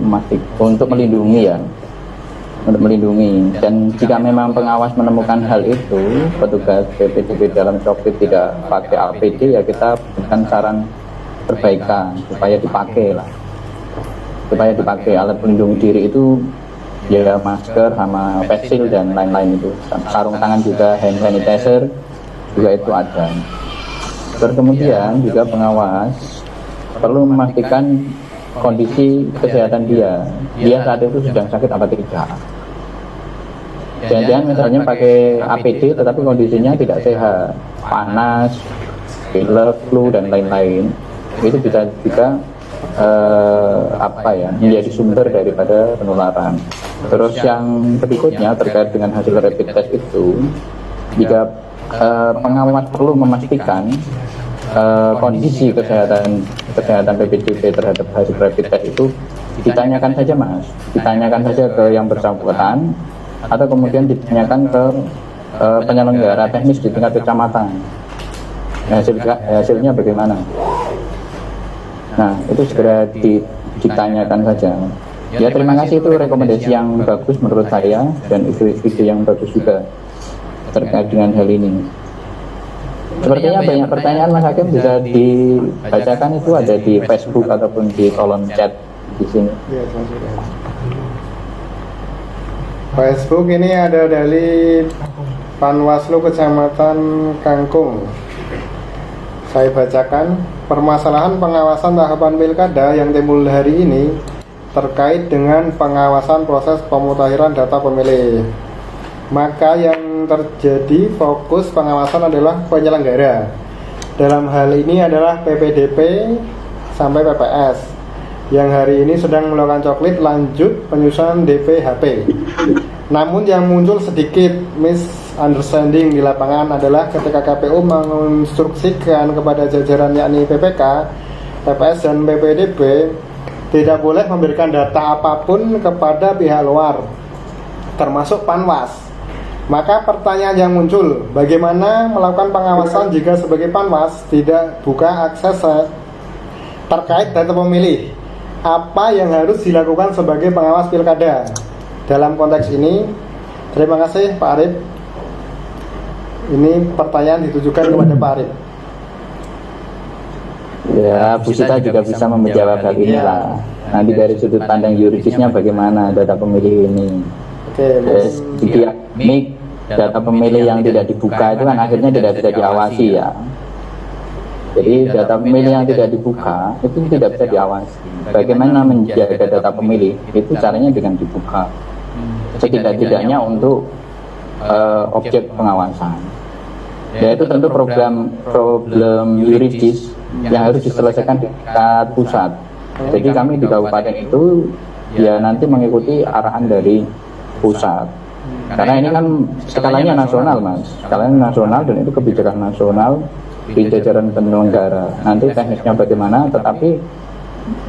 melindungi ya, untuk melindungi. Dan jika memang pengawas menemukan hal itu, petugas PPDB dalam Coklit tidak pakai APD, ya kita berikan saran perbaikan supaya dipakai lah, supaya dipakai alat pelindung diri itu. Ya masker sama face shield dan lain-lain itu, sarung tangan juga, hand sanitizer juga itu ada. Terus kemudian juga pengawas perlu memastikan kondisi kesehatan dia saat itu sedang sakit apa tidak. Jangan-jangan misalnya pakai APD tetapi kondisinya tidak sehat, panas, pilek, flu dan lain-lain, itu bisa juga menjadi sumber daripada penularan. Terus yang berikutnya terkait dengan hasil rapid test itu, jika pengawas perlu memastikan kondisi kesehatan PPDB terhadap hasil rapid test itu, ditanyakan saja Mas, ditanyakan saja ke yang bersangkutan atau kemudian ditanyakan ke penyelenggara teknis di tingkat kecamatan. Hasilnya bagaimana? Nah, itu segera ditanyakan saja. Ya, terima kasih, itu rekomendasi yang bagus menurut saya dan ide yang bagus juga terkait dengan hal ini. Sepertinya banyak pertanyaan Mas Hakim, bisa dibacakan itu ada di Facebook ataupun di kolom chat di sini. Facebook ini ada dari Panwaslu Kecamatan Kangkung. Saya bacakan, permasalahan pengawasan tahapan pilkada yang timbul hari ini terkait dengan pengawasan proses pemutakhiran data pemilih. Maka yang terjadi fokus pengawasan adalah penyelenggara. Dalam hal ini adalah PPDB sampai PPS yang hari ini sedang melakukan coklit lanjut penyusunan DPHP. Namun yang muncul sedikit misunderstanding di lapangan adalah ketika KPU menginstruksikan kepada jajaran yakni PPK, PPS dan PPDB tidak boleh memberikan data apapun kepada pihak luar, termasuk Panwas. Maka pertanyaan yang muncul, bagaimana melakukan pengawasan jika sebagai Panwas tidak buka akses terkait data pemilih? Apa yang harus dilakukan sebagai pengawas pilkada? Dalam konteks ini, terima kasih Pak Arif. Ini pertanyaan ditujukan kepada Pak Arif. Ya, Bu Sita juga bisa menjawab hal ini lah. Nanti dari sudut pandang yuridisnya bagaimana data pemilih ini. Ini data pemilih yang tidak dibuka itu kan akhirnya tidak bisa diawasi ya. Jadi data pemilih yang tidak dibuka itu tidak bisa diawasi. Bagaimana menjaga data pemilih? Itu caranya dengan dibuka. Setidak-tidaknya untuk objek pengawasan. yaitu tentu problem yuridis yang harus diselesaikan di tingkat pusat. Jadi kami di kabupaten itu ya nanti mengikuti arahan dari pusat. Karena ini kan skalanya nasional, Mas. Skalanya nasional dan itu kebijakan nasional di jajaran penyelenggara. Nanti teknisnya bagaimana, tetapi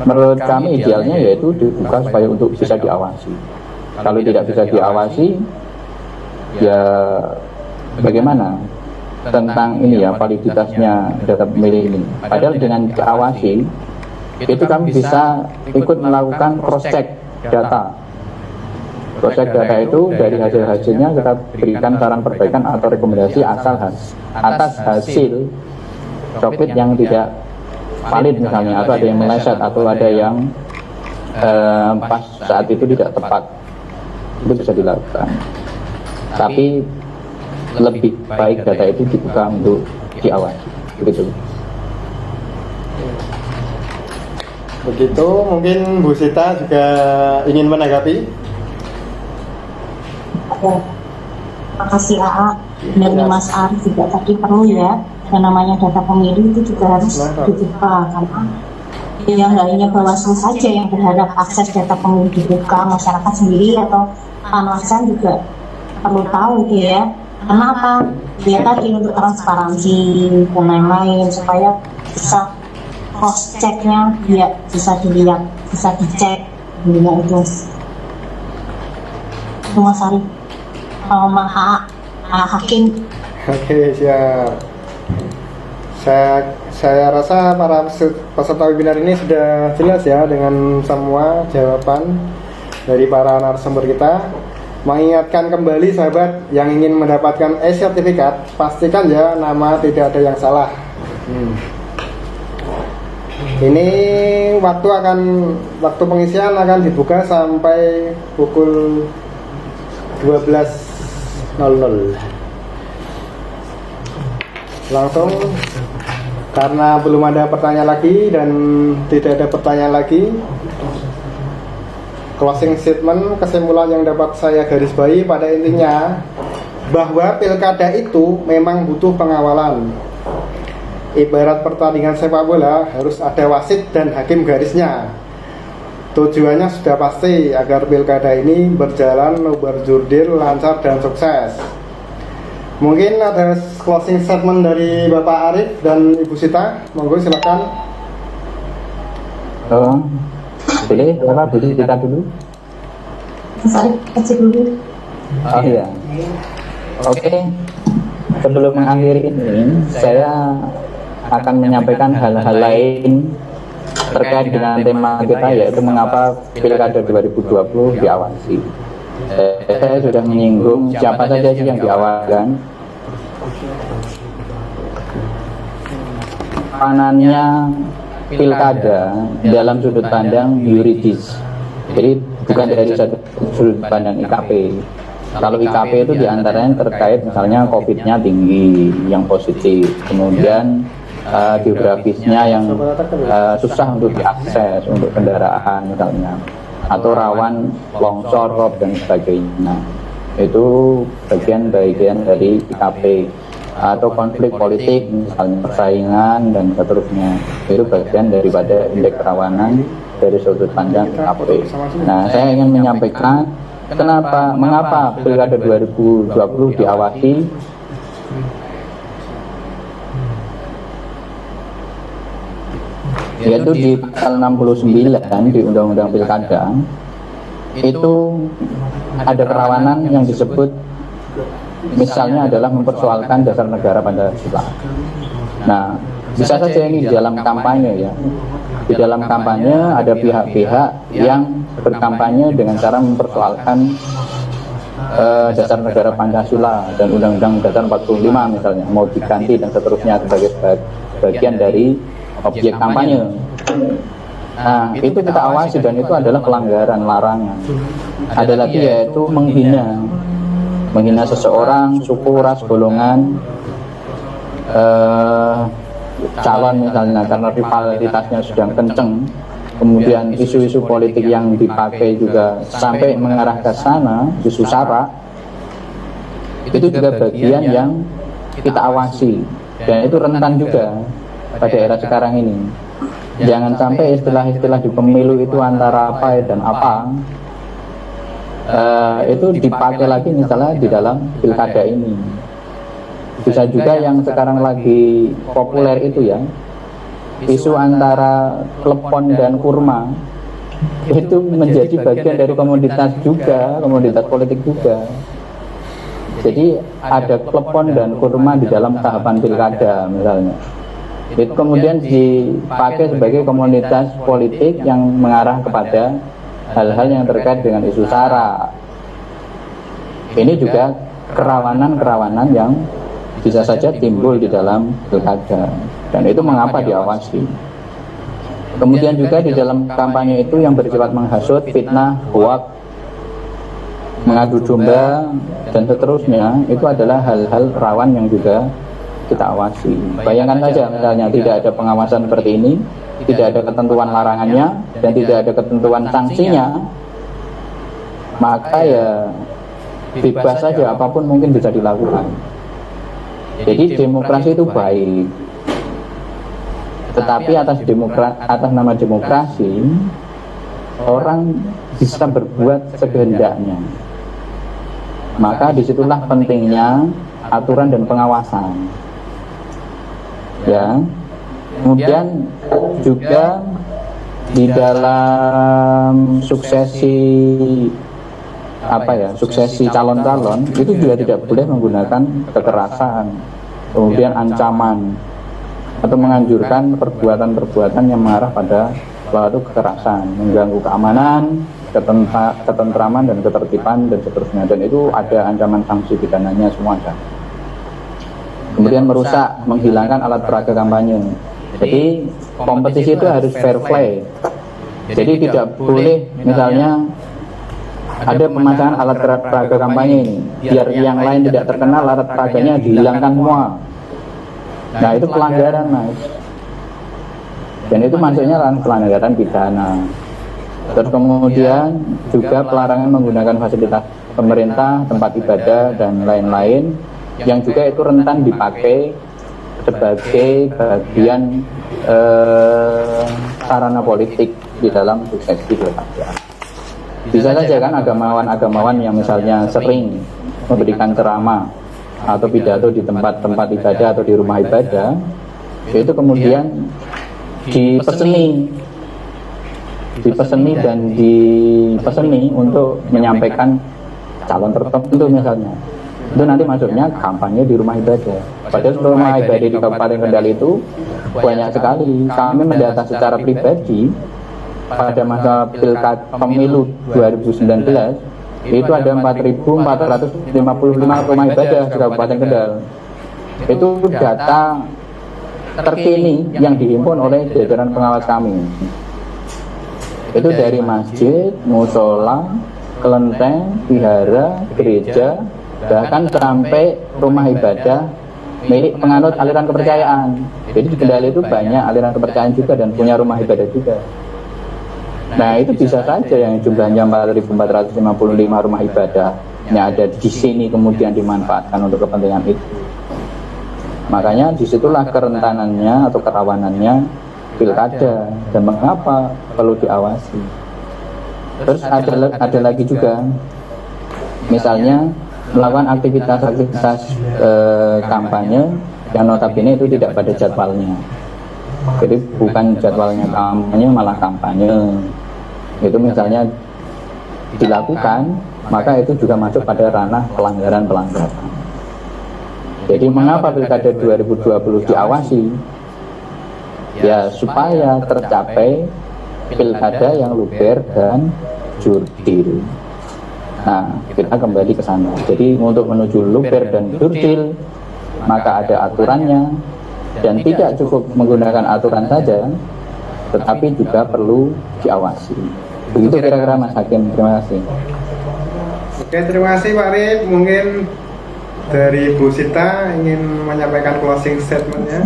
menurut kami idealnya yaitu dibuka supaya untuk bisa diawasi. Kalau tidak bisa diawasi, ya bagaimana tentang ini ya validitasnya data pemilih ini. Padahal dengan diawasi itu kami bisa ikut melakukan cross check data. Cross check data itu dari hasil-hasilnya kita berikan saran perbaikan atau rekomendasi atas hasil copit yang tidak valid misalnya, atau ada yang meleset atau ada yang pas saat itu tidak tepat, itu bisa dilakukan. Tapi lebih baik data itu dibuka untuk diawasi, begitu. Begitu, mungkin Bu Sita juga ingin menanggapi. Oke, makasih AA dan Mas Arif juga tadi perlu ya, yang namanya data pemilih itu juga harus dibuka, karena ya nggak hanya Bawaslu saja yang berharap akses data pemilih dibuka, masyarakat sendiri atau Panwaslu juga perlu tahu gitu ya. Kenapa? Ya tadi untuk transparansi dan lain-lain, supaya bisa cross checknya ya bisa dilihat, bisa dicek dunia itu. Mas Arif, kalau Hakim. Oke, siap. Saya rasa para peserta webinar ini sudah jelas ya dengan semua jawaban dari para narasumber kita. Mengingatkan kembali sahabat yang ingin mendapatkan e-sertifikat, pastikan ya nama tidak ada yang salah. Ini waktu pengisian akan dibuka sampai pukul 12.00. Langsung, karena belum ada pertanyaan lagi dan tidak ada pertanyaan lagi, closing statement, kesimpulan yang dapat saya garis bawahi pada intinya bahwa pilkada itu memang butuh pengawalan. Ibarat pertandingan sepak bola, harus ada wasit dan hakim garisnya. Tujuannya sudah pasti agar pilkada ini berjalan berjurdil, lancar dan sukses. Mungkin ada closing statement dari Bapak Arif dan Ibu Sita, monggo silakan. Boleh, Bapak boleh kita dulu. Mas Arif, kecil dulu. Oh iya. Oke. Sebelum mengakhiri ini, saya akan menyampaikan hal-hal lain terkait dengan tema kita, yaitu mengapa Pilkada 2020 diawasi. Saya sudah menyinggung siapa saja sih yang diawasi. Panannya Pilkada dalam sudut pandang yuridis, jadi bukan dari sudut pandang IKP. Kalau IKP itu diantaranya terkait misalnya COVID-nya tinggi, yang positif, kemudian geografisnya yang susah untuk diakses untuk kendaraan misalnya, atau rawan longsor, rob dan sebagainya. Itu bagian dari IKP. Atau konflik politik misalnya persaingan dan seterusnya, itu bagian daripada indeks kerawanan dari sudut pandang IKP. Nah, saya ingin menyampaikan mengapa Pilkada 2020 diawasi. Yaitu di pasal 69 di Undang-Undang Pilkada itu ada kerawanan yang disebut, misalnya adalah mempersoalkan dasar negara Pancasila. Nah, bisa saja ini di dalam kampanye ya. Di dalam kampanye ada pihak-pihak yang berkampanye dengan cara mempersoalkan dasar negara Pancasila dan Undang-Undang Dasar 45 misalnya, mau diganti dan seterusnya sebagai bagian dari objek kampanye. Nah, itu kita awasi dan itu adalah pelanggaran, larangan. Ada lagi yaitu menghina seseorang, suku, ras, golongan, calon misalnya karena rivalitasnya sedang kenceng. Kemudian isu-isu politik yang dipakai juga sampai mengarah ke sana, isu sara, itu juga bagian yang kita awasi, dan itu rentan juga pada era sekarang ini. Jangan sampai istilah-istilah di pemilu itu antara apa dan apa itu dipakai lagi misalnya di dalam pilkada ini. Bisa juga yang sekarang lagi populer itu ya, isu antara klepon dan kurma, itu menjadi bagian dari komoditas juga, komoditas politik juga. Jadi ada klepon dan kurma di dalam tahapan pilkada misalnya, itu kemudian dipakai sebagai komoditas politik yang mengarah kepada hal-hal yang terkait dengan isu SARA. Ini juga kerawanan-kerawanan yang bisa saja timbul di dalam pilkada, dan itu mengapa diawasi. Kemudian juga di dalam kampanye itu yang bersifat menghasut, fitnah, hoak, mengadu domba, dan seterusnya, itu adalah hal-hal rawan yang juga kita awasi. Bayangkan saja misalnya tidak ada pengawasan seperti ini, tidak ada ketentuan larangannya, dan tidak ada ketentuan sanksinya, maka ya bebas saja, apapun mungkin bisa dilakukan. Jadi demokrasi itu baik, tetapi atas nama demokrasi orang bisa berbuat sekehendaknya. Maka disitulah pentingnya aturan dan pengawasan. Ya, kemudian juga di dalam suksesi calon-calon itu juga tidak boleh menggunakan kekerasan, kemudian ancaman, atau menganjurkan perbuatan-perbuatan yang mengarah pada suatu kekerasan, mengganggu keamanan, ketentraman dan ketertiban dan seterusnya, dan itu ada ancaman sanksi pidananya semua ada. Kemudian merusak, menghilangkan alat peraga kampanye. Jadi kompetisi itu harus fair play. Jadi tidak boleh misalnya ada pemasangan alat peraga kampanye ini, biar yang lain tidak terkenal, alat peraganya dihilangkan semua. Nah itu pelanggaran, Mas. Dan itu masuknya kan pelanggaran pidana. Terus kemudian juga pelarangan menggunakan fasilitas pemerintah, tempat ibadah dan lain-lain, yang juga itu rentan dipakai sebagai bagian sarana politik di dalam suksesi pilkada. Bisa saja kan agamawan yang misalnya sering memberikan ceramah atau pidato di tempat-tempat ibadah atau di rumah ibadah, itu kemudian dipeseni untuk menyampaikan calon tertentu misalnya. Itu nanti masuknya kampanye di rumah ibadah. Padahal rumah ibadah di Kabupaten Kendal itu banyak sekali. Kami mendata secara pribadi pada masa pemilu 2019 itu ada 4.455 rumah ibadah di Kabupaten Kendal. Itu data terkini yang dihimpun oleh jajaran pengawas kami. Itu dari masjid, musola, kelenteng, vihara, gereja, bahkan sampai rumah ibadah milik penganut aliran kepercayaan. Jadi di Kendal itu banyak aliran kepercayaan juga dan punya rumah ibadah juga. Nah itu bisa saja yang jumlahnya 4.455 rumah ibadah yang ada di sini kemudian dimanfaatkan untuk kepentingan itu. Makanya disitulah kerentanannya atau kerawanannya pilkada dan mengapa perlu diawasi. Terus ada lagi juga, misalnya melakukan aktivitas kampanye yang notabene itu tidak pada jadwalnya. Jadi bukan jadwalnya kampanye malah kampanye. Itu misalnya dilakukan, maka itu juga masuk pada ranah pelanggaran-pelanggaran. Jadi mengapa pilkada 2020 diawasi? Ya supaya tercapai pilkada yang luber dan jurdil. Nah, kita kembali ke sana. Jadi untuk menuju luber dan jurdil, maka ada aturannya, dan tidak cukup menggunakan aturan saja, tetapi juga perlu diawasi. Begitu kira-kira Mas Hakim. Terima kasih. Oke, terima kasih Pak Rip. Mungkin dari Bu Sita ingin menyampaikan closing statementnya.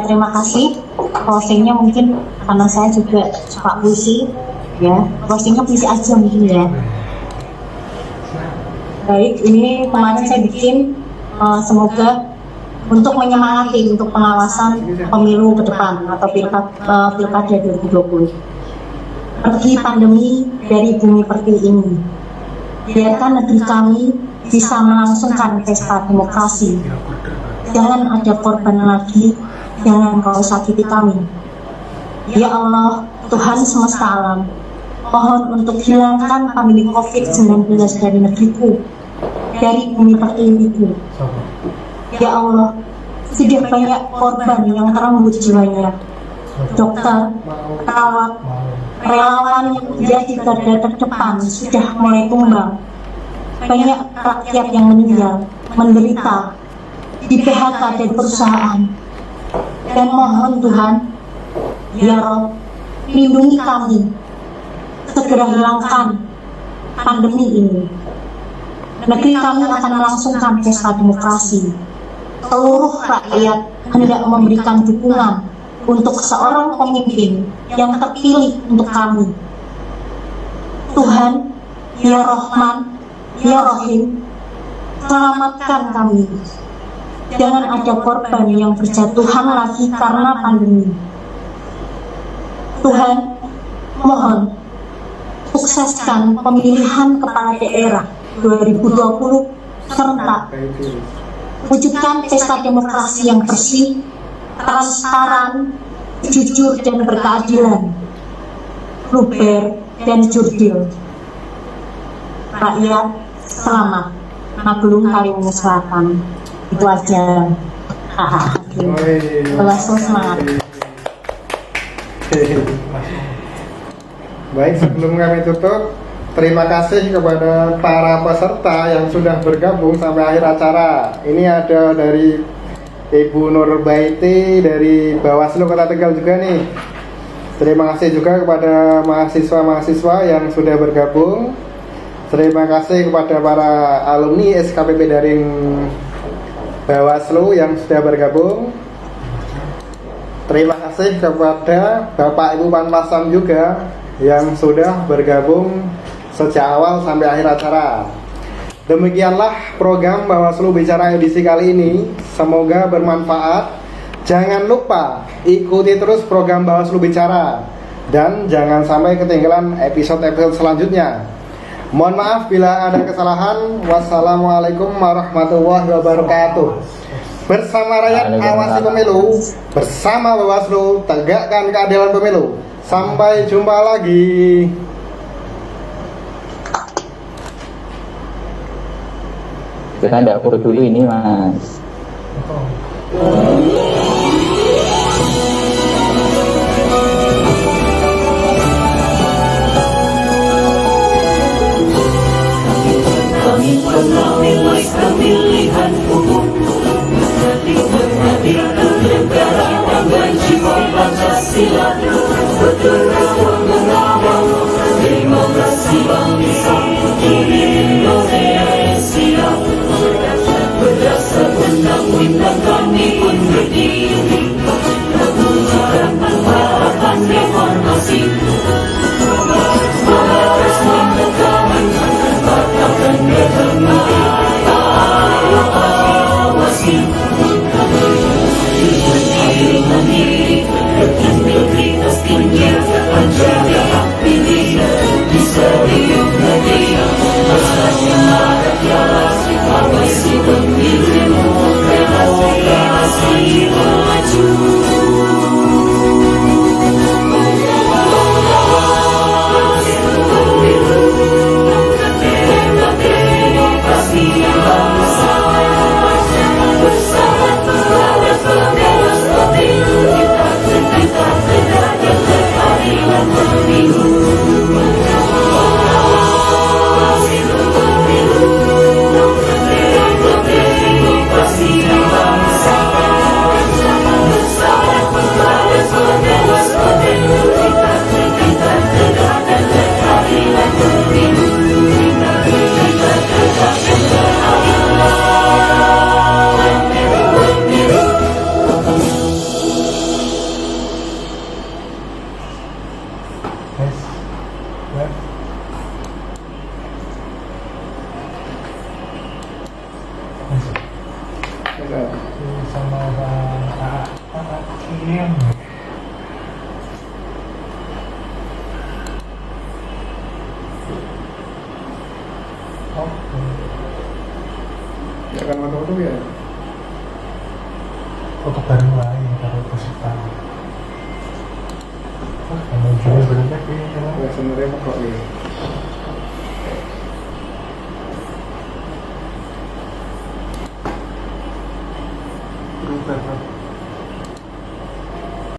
Terima kasih. Closingnya mungkin karena saya juga suka puisi, ya. Closingnya puisi aja mungkin ya. Baik, ini kemarin saya bikin semoga untuk menyemangati untuk pengawasan pemilu ke depan atau pilkada 2020. Pergi pandemi dari bumi pertiwi ini, biarkan negeri kami bisa melangsungkan pesta demokrasi. Jangan ada korban lagi, jangan kau sakiti kami. Ya Allah, Tuhan semesta alam, mohon untuk hilangkan pandemi COVID-19 dari negeriku, dari bumi pertiwiku. Ya Allah, sudah banyak korban yang terenggut jiwanya. Dokter, perawat, relawan yang menjadi garda terdepan sudah mulai tumbang. Banyak rakyat yang meninggal, menderita, di PHK dari perusahaan. Dan mohon Tuhan, ya Rob, lindungi kami, segera hilangkan pandemi ini. Negeri kami akan melangsungkan pesta demokrasi. Seluruh rakyat hendak memberikan dukungan untuk seorang pemimpin yang terpilih untuk kami. Tuhan, ya Rahman, ya Rahim, selamatkan kami. Jangan ada korban yang berjatuhan lagi karena pandemi. Tuhan, mohon sukseskan pemilihan kepala daerah 2020 serentak. Wujudkan pesta demokrasi yang bersih, transparan, jujur dan berkeadilan, luber dan jurdil. Rakyat selamat, Magelung Kalimantan Selatan. Itu aja. Bawaslu semangat. Baik, sebelum kami tutup, terima kasih kepada para peserta yang sudah bergabung sampai akhir acara. Ini ada dari Ibu Nurbaiti dari Bawaslu Kota Tegal juga nih. Terima kasih juga kepada mahasiswa-mahasiswa yang sudah bergabung. Terima kasih kepada para alumni SKPP Daring Bawaslu yang sudah bergabung. Terima kasih kepada Bapak Ibu Panwasam juga yang sudah bergabung sejak awal sampai akhir acara. Demikianlah program Bawaslu Bicara edisi kali ini. Semoga bermanfaat. Jangan lupa ikuti terus program Bawaslu Bicara dan jangan sampai ketinggalan episode-episode selanjutnya. Mohon maaf bila ada kesalahan. Wassalamualaikum warahmatullahi wabarakatuh. Bersama rakyat awasi pemilu, bersama Bawaslu tegakkan keadilan pemilu. Sampai jumpa lagi. Kita tidak urut dulu ini, Mas. Kami pengawal pemilihan umum, menghadirkan negara dengan jiwa Pancasila, bergerak mengawal demokrasi bangsa ini Indonesia. Berdasar undang-undang kami pun berdiri, mewujudkan harapan reformasi. Harus menekan katakan kebenaran, ayo awasi. Berdiri mandiri, berintegritas tinggi, menjaga hak pilih di seluruh negeri. Bersama rakyat, awasi pemilu, demokrasi maju. Ya kan foto-foto ya. Foto bareng lain kalau peserta. Kalau juga benar Ya sebenarnya kok ini. berubah.